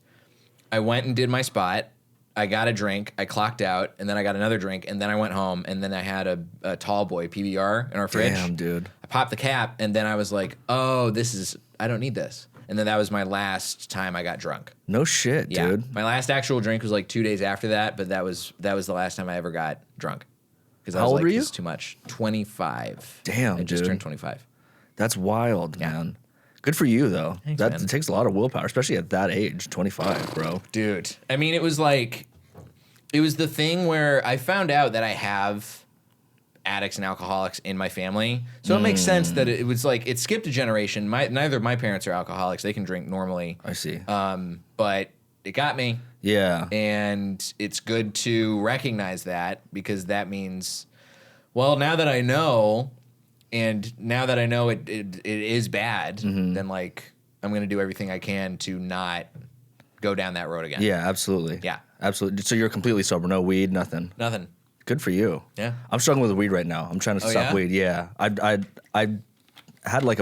I went and did my spot. I got a drink, I clocked out, and then I got another drink, and then I went home, and then I had a tall boy PBR in our fridge. Damn, dude. I popped the cap, and then I was like, oh, I don't need this. And then that was my last time I got drunk. No shit, dude. My last actual drink was like 2 days after that, but that was the last time I ever got drunk. Because I was like, this is too much. 25. Damn, I just dude. turned 25. That's wild, man. Good for you, though. Thanks, It man. takes a lot of willpower, especially at that age, 25, bro. Dude. I mean, it was the thing where I found out that I have addicts and alcoholics in my family. So it makes sense that it was like, it skipped a generation. Neither of my parents are alcoholics. They can drink normally. I see. But it got me. Yeah. And it's good to recognize that, because that means, well, now that I know, and now that I know it is bad, then like I'm going to do everything I can to not go down that road again. Yeah, absolutely. Yeah. Absolutely. So you're completely sober, no weed, nothing. Nothing. Good for you. Yeah. I'm struggling with weed right now. I'm trying to stop yeah? weed. Yeah. I had like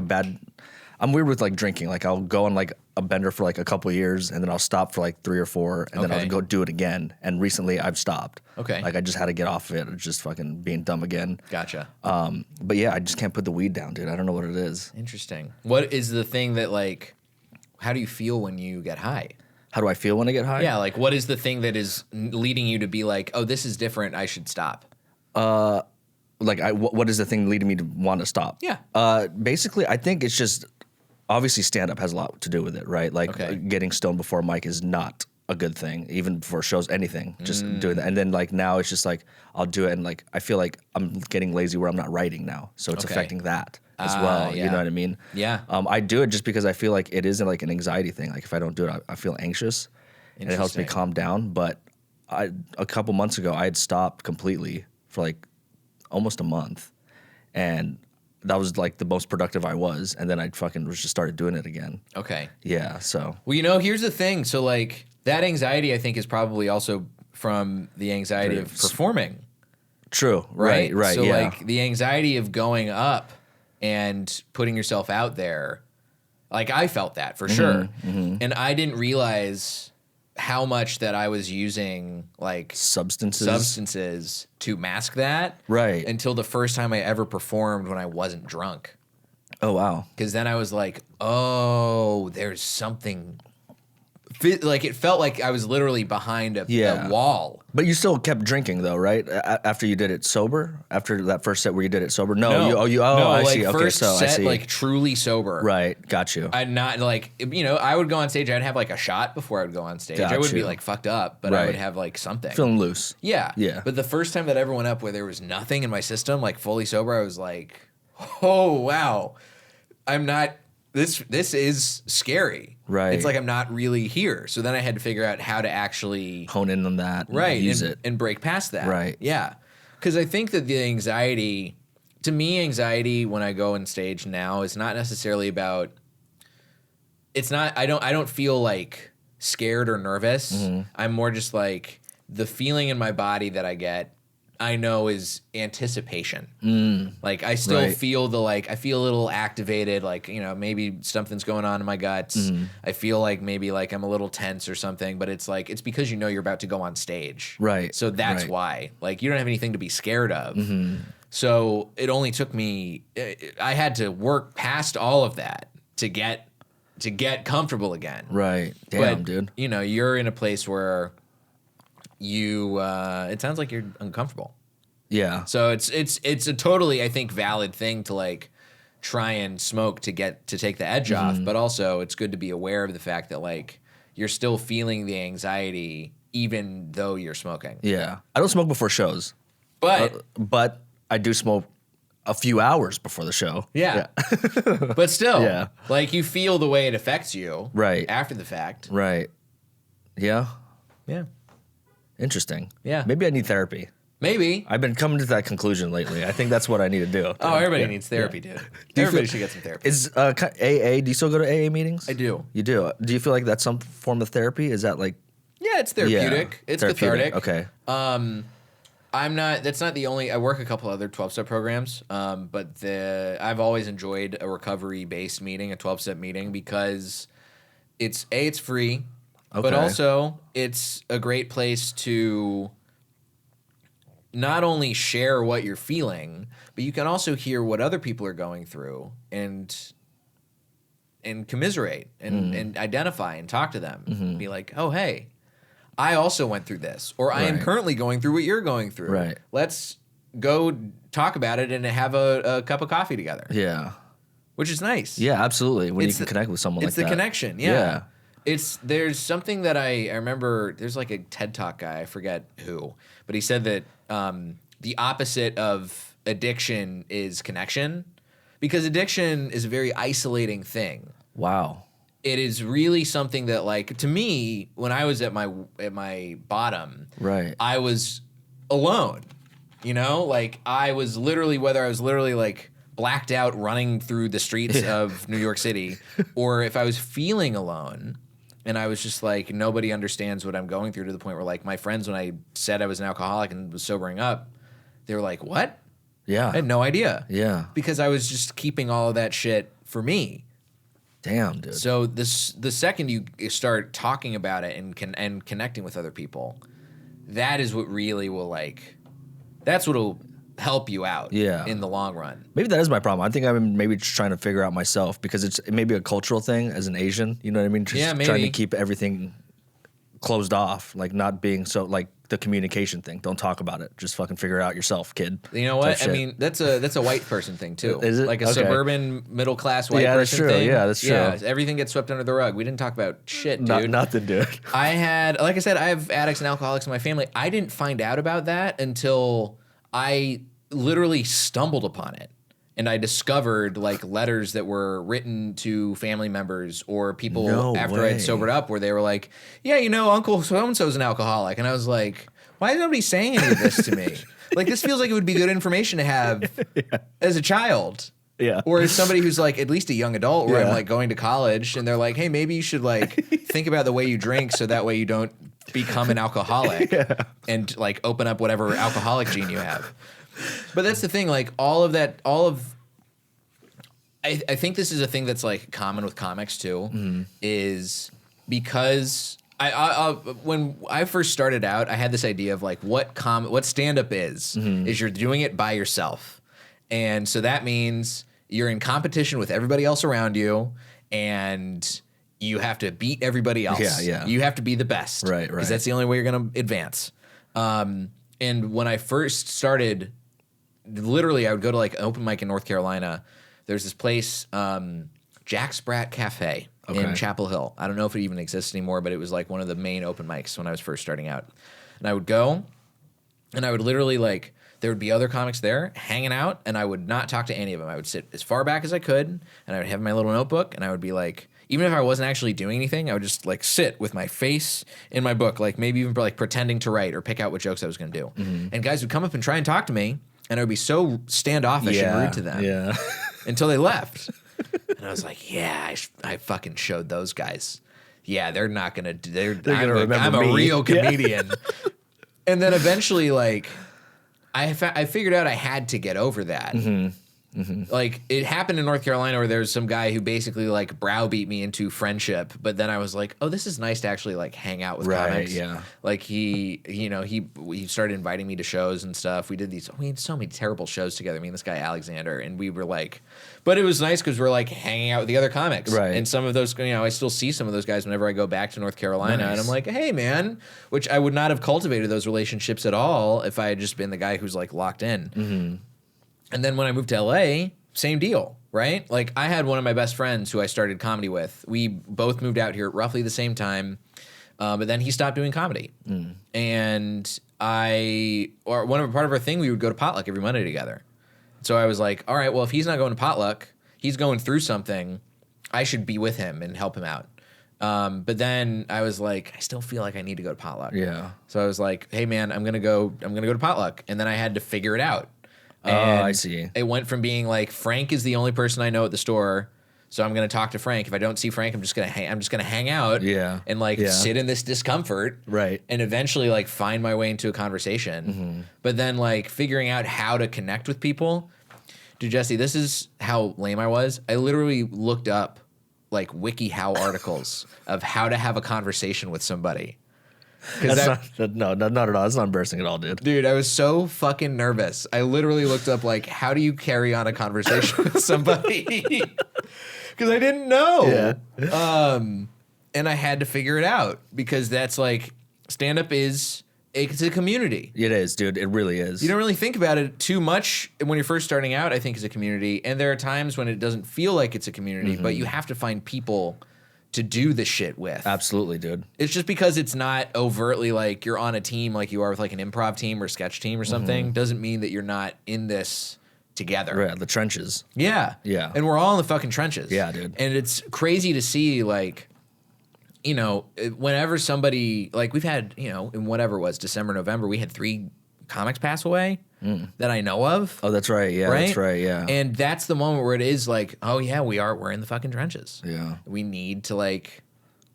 I'm weird with like drinking. Like I'll go on like a bender for like a couple of years, and then I'll stop for like 3 or 4, and then I'll go do it again. And recently I've stopped. Okay. Like I just had to get off of it. It's just fucking being dumb again. Gotcha. But yeah, I just can't put the weed down, dude. I don't know what it is. Interesting. What is the thing that like, how do you feel when you get high? How do I feel when I get high? Yeah, like what is the thing that is leading you to be like, oh, this is different, I should stop? What is the thing leading me to want to stop? Yeah. Basically, I think it's just, obviously stand-up has a lot to do with it, right? Like getting stoned before a mic is not a good thing, even before shows, anything, just doing that. And then like now it's just like, I'll do it, and like I feel like I'm getting lazy where I'm not writing now. So it's affecting that as well. Yeah. You know what I mean? Yeah. I do it just because I feel like it isn't like an anxiety thing. Like if I don't do it, I feel anxious, and it helps me calm down. But a couple months ago, I had stopped completely for like almost a month, and that was like the most productive I was, and then I fucking just started doing it again. Okay. Yeah. So. Well, here's the thing. So like that anxiety, I think, is probably also from the anxiety of performing. True. Right. So yeah. like the anxiety of going up and putting yourself out there, like I felt that for sure, and I didn't realize how much that I was using like substances to mask that. Right. Until the first time I ever performed when I wasn't drunk. Oh, wow. Because then I was like, oh, there's something. Like it felt like I was literally behind a wall. But you still kept drinking though, right? After you did it sober? After that first set where you did it sober? No. I like see. Okay, first so set, I see. like truly sober. Right. Got you. I'd not like, I would go on stage. I'd have like a shot before I would go on stage. I wouldn't be like fucked up, but I would have like something. Feeling loose. Yeah. Yeah. But the first time that I ever went up where there was nothing in my system, like fully sober, I was like, oh, wow. I'm not, this is scary. Right. It's like I'm not really here. So then I had to figure out how to actually hone in on that. Right. Use it. And break past that. Right. Yeah. Because I think that the anxiety, to me, anxiety when I go on stage now is not necessarily about, it's not, I don't feel like scared or nervous. I'm more just like the feeling in my body that I get, I know is anticipation. Like I still feel I feel a little activated, like, maybe something's going on in my guts. I feel like maybe like I'm a little tense or something, but it's like, it's because you're about to go on stage. Right. So that's why, like, you don't have anything to be scared of. So it only took me, I had to work past all of that to get comfortable again. Right. Damn, but, dude. You're in a place where you it sounds like you're uncomfortable. Yeah. So it's a totally, I think, valid thing to like try and smoke to take the edge off, but also it's good to be aware of the fact that like you're still feeling the anxiety even though you're smoking. Yeah. I don't smoke before shows. But I do smoke a few hours before the show. Yeah. But still, Yeah. like you feel the way it affects you after the fact. Right. Yeah. Yeah. Interesting. Yeah. Maybe I need therapy. Maybe. I've been coming to that conclusion lately. I think that's what I need to do. Oh, everybody needs therapy, dude. Everybody should get some therapy. Is AA, do you still go to AA meetings? I do. You do? Do you feel like that's some form of therapy? Is that like... Yeah, it's therapeutic. It's cathartic. Okay. That's not the only, I work a couple other 12-step programs, but I've always enjoyed a recovery-based meeting, a 12-step meeting, because it's free, but also it's a great place to not only share what you're feeling, but you can also hear what other people are going through and commiserate and identify and talk to them. And be like, oh, hey, I also went through this, or I am currently going through what you're going through. Right. Let's go talk about it and have a cup of coffee together. Yeah. Which is nice. Yeah, absolutely. When you can connect with someone like that. It's the connection. Yeah. There's something that I remember, there's like a TED Talk guy, I forget who, but he said that the opposite of addiction is connection, because addiction is a very isolating thing. Wow. It is really something that, like, to me, when I was at my bottom, I was alone. Like I was literally, whether I was literally like blacked out running through the streets of New York City, or if I was feeling alone and I was just like, nobody understands what I'm going through, to the point where like my friends, when I said I was an alcoholic and was sobering up, they were like, what? Yeah. I had no idea. Yeah. Because I was just keeping all of that shit for me. Damn, dude. So the second you start talking about it and connecting with other people, that is what really will that's what'll help you out in the long run. Maybe that is my problem. I think I'm maybe just trying to figure out myself, because it may be a cultural thing as an Asian, you know what I mean? Just maybe. Trying to keep everything closed off, like not being so, like the communication thing. Don't talk about it. Just fucking figure it out yourself, kid. You know what? I mean, that's a white person thing too. Is it? Like a suburban middle class white that's person true. thing. Yeah, that's true. Yeah, everything gets swept under the rug. We didn't talk about shit, dude. Nothing, dude. I have addicts and alcoholics in my family. I didn't find out about that until I literally stumbled upon it. And I discovered like letters that were written to family members or people after I had sobered up, where they were like, yeah, Uncle so-and-so's an alcoholic. And I was like, why is nobody saying any of this to me? Like, this feels like it would be good information to have as a child. Yeah. Or as somebody who's like at least a young adult where I'm like going to college and they're like, hey, maybe you should like think about the way you drink so that way you don't become an alcoholic and like open up whatever alcoholic gene you have. But that's the thing, like I think this is a thing that's like common with comics too, is because when I first started out, I had this idea of like what stand-up is you're doing it by yourself. And so that means you're in competition with everybody else around you and you have to beat everybody else. Yeah. You have to be the best. Right. Because that's the only way you're going to advance. And when I first started, literally I would go to like an open mic in North Carolina. There's this place, Jack Sprat Cafe in Chapel Hill. I don't know if it even exists anymore, but it was like one of the main open mics when I was first starting out. And I would go and I would literally like, there would be other comics there hanging out, and I would not talk to any of them. I would sit as far back as I could, and I would have my little notebook, and I would be like, even if I wasn't actually doing anything, I would just like sit with my face in my book, like maybe even like pretending to write or pick out what jokes I was going to do. And guys would come up and try and talk to me, and I would be so standoffish and rude to them until they left. And I was like, yeah, I fucking showed those guys. Yeah, they're not going to, they're going to remember I'm a real comedian. And then eventually, like, I figured out I had to get over that. Like, it happened in North Carolina where there was some guy who basically, like, browbeat me into friendship. But then I was like, oh, this is nice to actually, like, hang out with comics. Yeah. Like, he started inviting me to shows and stuff. We had so many terrible shows together, me and this guy, Alexander. And we were, like... But it was nice because we're, like, hanging out with the other comics. Right. And some of those, I still see some of those guys whenever I go back to North Carolina. Nice. And I'm like, hey, man. Which I would not have cultivated those relationships at all if I had just been the guy who's, like, locked in. And then when I moved to LA, same deal, right? Like, I had one of my best friends who I started comedy with. We both moved out here at roughly the same time, but then he stopped doing comedy. And part of our thing, we would go to potluck every Monday together. So I was like, all right, well, if he's not going to potluck, he's going through something, I should be with him and help him out. But then I was like, I still feel like I need to go to potluck. Yeah. So I was like, hey, man, I'm gonna go to potluck. And then I had to figure it out. And I see. It went from being like Frank is the only person I know at the store, so I'm going to talk to Frank. If I don't see Frank, I'm just going to hang out, and like sit in this discomfort, right? And eventually like find my way into a conversation. But then like figuring out how to connect with people. Dude, Jesse, this is how lame I was. I literally looked up like WikiHow articles of how to have a conversation with somebody. Not at all. That's not embarrassing at all, dude. Dude, I was so fucking nervous. I literally looked up, like, how do you carry on a conversation with somebody? Because I didn't know. Yeah. And I had to figure it out because that's like, stand-up it's a community. It is, dude. It really is. You don't really think about it too much when you're first starting out, I think, as a community. And there are times when it doesn't feel like it's a community, but you have to find people to do the shit with. Absolutely, dude. It's just because it's not overtly like you're on a team like you are with like an improv team or sketch team or something doesn't mean that you're not in this together. Right, the trenches. Yeah. Yeah. And we're all in the fucking trenches. Yeah, dude. And it's crazy to see like, whenever somebody, like we've had, in whatever it was, December, November, we had 3 comics pass away that I know of. Oh, that's right. Yeah, that's right. Yeah. And that's the moment where it is like, oh yeah, we're in the fucking trenches. Yeah. We need to like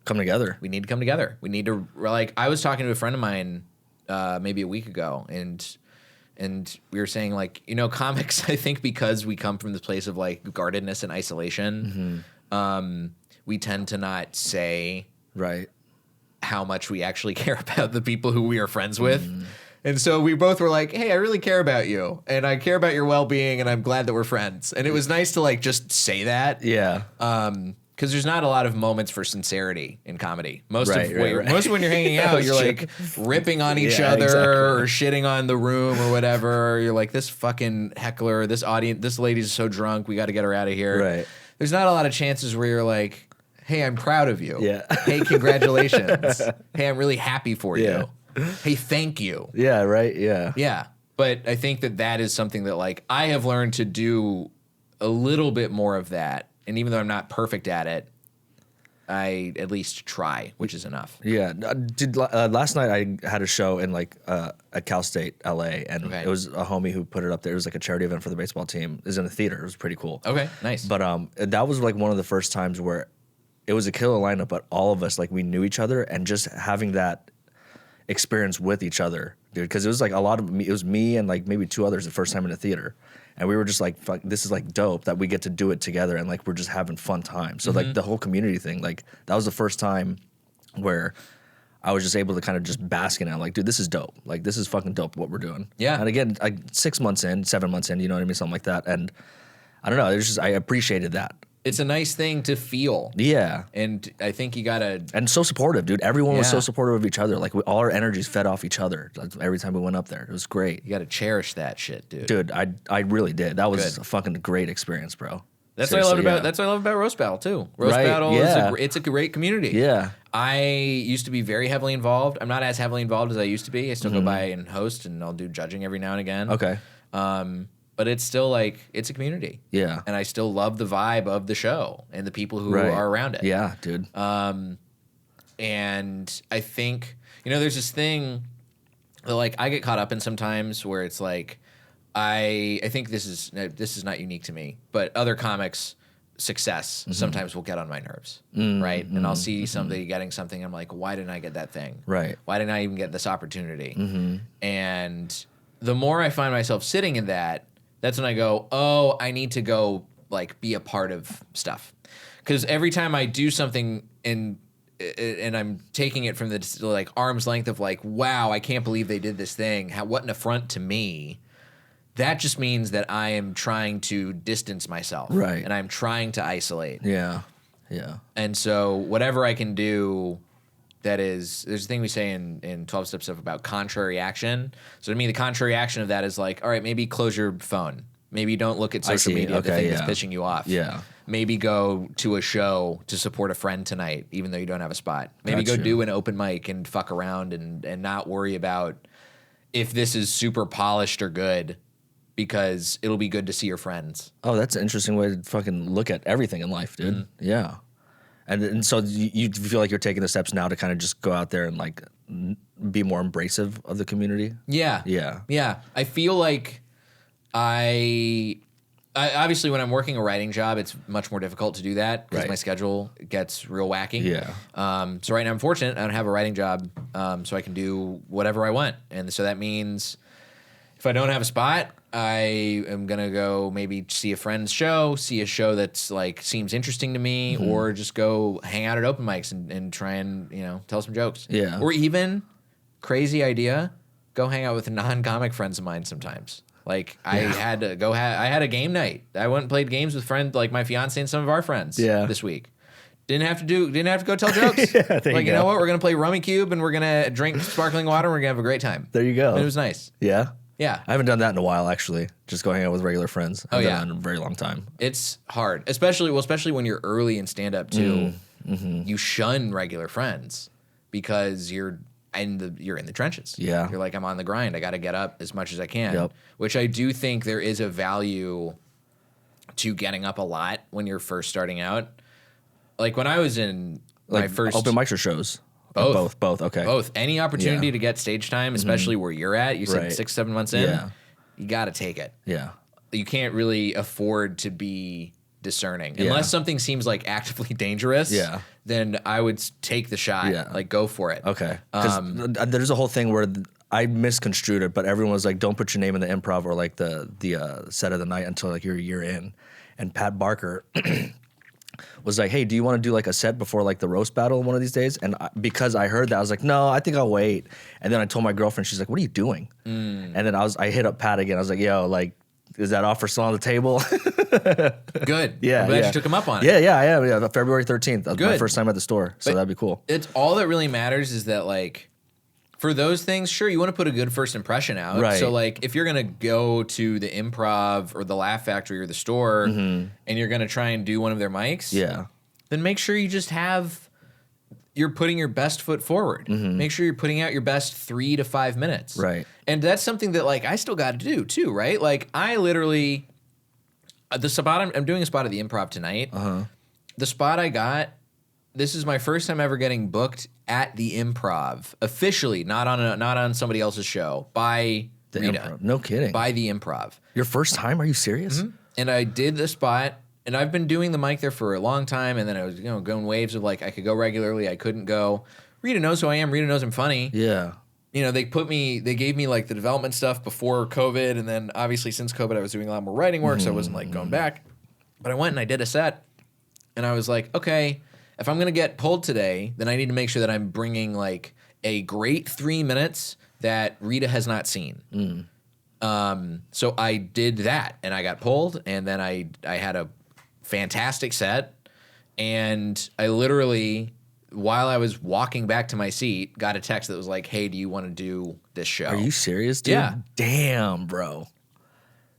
come together. We need to come together. We need to like, I was talking to a friend of mine maybe a week ago and we were saying like, comics, I think because we come from this place of like guardedness and isolation, we tend to not say how much we actually care about the people who we are friends with. And so we both were like, hey, I really care about you. And I care about your well-being, and I'm glad that we're friends. And it was nice to, like, just say that. Yeah. Because there's not a lot of moments for sincerity in comedy. Most of when you're hanging out, you're, like, ripping on each other or shitting on the room or whatever. You're like, this fucking heckler, this audience, this lady's so drunk, we got to get her out of here. Right. There's not a lot of chances where you're like, hey, I'm proud of you. Yeah. Hey, congratulations. Hey, I'm really happy for you. Hey, thank you. Yeah, right? Yeah. Yeah. But I think that is something that, like, I have learned to do a little bit more of that. And even though I'm not perfect at it, at least try, which is enough. Yeah. Last night I had a show in like at Cal State, LA, and it was a homie who put it up there. It was like a charity event for the baseball team. It was in a theater. It was pretty cool. Okay, nice. But that was like one of the first times where it was a killer lineup, but all of us, like, we knew each other, and just having that experience with each other, dude, because it was like a lot of me. It was me and like maybe 2 others the first time in a theater. And we were just like, fuck, this is like dope that we get to do it together, and like we're just having fun time. So like the whole community thing, like that was the first time where I was just able to kind of just bask in it. I'm like, dude, this is dope. Like this is fucking dope what we're doing. Yeah. And again, like 6 months in, 7 months in, you know what I mean? Something like that. And I don't know, it's just, I appreciated that. It's a nice thing to feel. Yeah. And I think you gotta... And so supportive, dude. Everyone was so supportive of each other. Like, all our energies fed off each other every time we went up there. It was great. You gotta cherish that shit, dude. Dude, I really did. That was a fucking great experience, bro. That's what I loved about. That's what I love about Roast Battle too. Roast Battle is it's a great community. Yeah. I used to be very heavily involved. I'm not as heavily involved as I used to be. I still go by and host, and I'll do judging every now and again. Okay. But it's still like, it's a community. Yeah. And I still love the vibe of the show and the people who are around it. Yeah, dude. And I think, there's this thing that like I get caught up in sometimes where it's like, I think this is not unique to me, but other comics' success sometimes will get on my nerves, right? And I'll see somebody getting something, I'm like, why didn't I get that thing? Right. Why didn't I even get this opportunity? And the more I find myself sitting in that, that's when I go, oh, I need to go like be a part of stuff. Because every time I do something and I'm taking it from the like arm's length of like, wow, I can't believe they did this thing. What an affront to me. That just means that I am trying to distance myself. Right. And I'm trying to isolate. Yeah. Yeah. And so whatever I can do there's a thing we say in 12 Step Stuff about contrary action. So to me, the contrary action of that is like, all right, maybe close your phone. Maybe don't look at social media, the thing that's pissing you off. Yeah. Maybe go to a show to support a friend tonight, even though you don't have a spot. Maybe go do an open mic and fuck around and not worry about if this is super polished or good, because it'll be good to see your friends. Oh, that's an interesting way to fucking look at everything in life, dude. Yeah. And so you feel like you're taking the steps now to kind of just go out there and like be more embracive of the community? Yeah. Yeah. Yeah. I feel like I obviously when I'm working a writing job, it's much more difficult to do that because my schedule gets real wacky. Yeah. So right now I'm fortunate. I don't have a writing job, so I can do whatever I want. And so that means if I don't have a spot, I am going to go maybe see a friend's show, see a show that's like seems interesting to me, or just go hang out at open mics and try and, tell some jokes. Yeah. Or even, crazy idea, go hang out with non-comic friends of mine sometimes. Like I had a game night. I went and played games with friends, like my fiance and some of our friends this week. Didn't have to go tell jokes. You know what? We're going to play Rummy Cube and we're going to drink sparkling water and we're going to have a great time. There you go. And it was nice. Yeah. Yeah. I haven't done that in a while, actually. Just go hang out with regular friends. I haven't done that in a very long time. It's hard, especially when you're early in stand-up too. You shun regular friends because you're in the trenches. Yeah. You're like, I'm on the grind. I got to get up as much as I can. Yep. Which I do think there is a value to getting up a lot when you're first starting out. Like when I was in my first open mics or shows. Both. Okay. Both. Any opportunity to get stage time, especially where you're at, you said 6-7 months in, you got to take it. Yeah. You can't really afford to be discerning. Unless something seems like actively dangerous, then I would take the shot. Yeah. Like, go for it. Okay. Because there's a whole thing where I misconstrued it, but everyone was like, don't put your name in the improv or like the set of the night until like you're a year in. And Pat Barker was like, hey, do you want to do like a set before like the roast battle one of these days? And because I heard that, I was like, no, I think I'll wait. And then I told my girlfriend, she's like, what are you doing? And then I hit up Pat again. I was like, yo, like, is that offer still on the table? Good. Yeah. I'm glad you took him up on it. Yeah, I am. Yeah, February 13th. That was my first time at the store. So that'd be cool. It's all that really matters is that like, for those things, sure, you want to put a good first impression out. Right. So, like, if you're going to go to the Improv or the Laugh Factory or the store and you're going to try and do one of their mics, then make sure you just you're putting your best foot forward. Make sure you're putting out your best 3 to 5 minutes. Right. And that's something that, like, I still got to do, too, right? Like, I literally, the spot, I'm doing a spot at the Improv tonight. The spot I got this is my first time ever getting booked at the Improv officially, not on somebody else's show, by The Rita. Improv. No kidding. By the Improv. Your first time? Are you serious? Mm-hmm. And I did the spot, and I've been doing the mic there for a long time, and then I was going waves of like I could go regularly, I couldn't go. Rita knows who I am. Rita knows I'm funny. Yeah. They gave me like the development stuff before COVID, and then obviously since COVID I was doing a lot more writing work, so I wasn't like going back. But I went and I did a set, and I was like, okay, if I'm gonna get pulled today, then I need to make sure that I'm bringing like a great 3 minutes that Rita has not seen. So I did that, and I got pulled, and then I had a fantastic set, and I literally, while I was walking back to my seat, got a text that was like, hey, do you want to do this show? Are you serious, dude? Yeah. Damn, bro.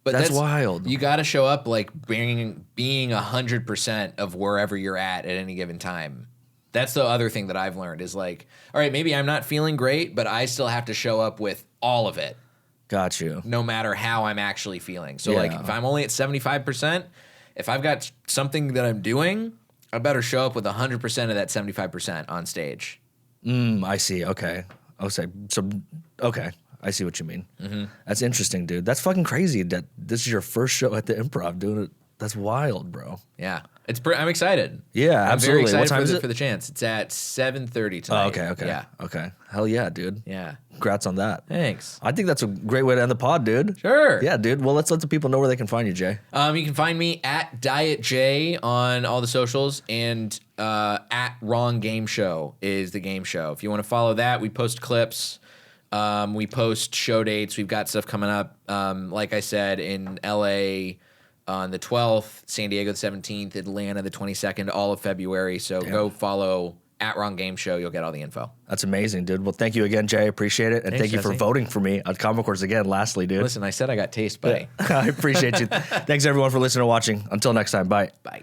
But that's wild. You got to show up like being 100% of wherever you're at any given time. That's the other thing that I've learned is like, all right, maybe I'm not feeling great, but I still have to show up with all of it. Got you. No matter how I'm actually feeling. So like if I'm only at 75%, if I've got something that I'm doing, I better show up with 100% of that 75% on stage. I see. Okay. Okay. I see what you mean. Mm-hmm. That's interesting, dude. That's fucking crazy that this is your first show at the Improv doing it. That's wild, bro. Yeah. I'm excited. Yeah, I'm absolutely. very excited what time is it? for the chance. It's at 7:30 tonight. Oh, okay. Yeah. Okay. Hell yeah, dude. Yeah. Congrats on that. Thanks. I think that's a great way to end the pod, dude. Sure. Yeah, dude. Well, let's let the people know where they can find you, Jay. You can find me at Diet J on all the socials, and at Wrong Game Show is the game show. If you want to follow that, we post clips. We post show dates. We've got stuff coming up. Like I said, in LA on the 12th, San Diego the 17th, Atlanta the 22nd, all of February. So go follow at Wrong Game Show. You'll get all the info. That's amazing, dude. Well, thank you again, Jay. I appreciate it. And Thanks, thank you for Jesse. voting for me on Comic Wars again, lastly, dude. Listen, I said I got taste, buddy. I appreciate you. Thanks, everyone, for listening and watching. Until next time, bye. Bye.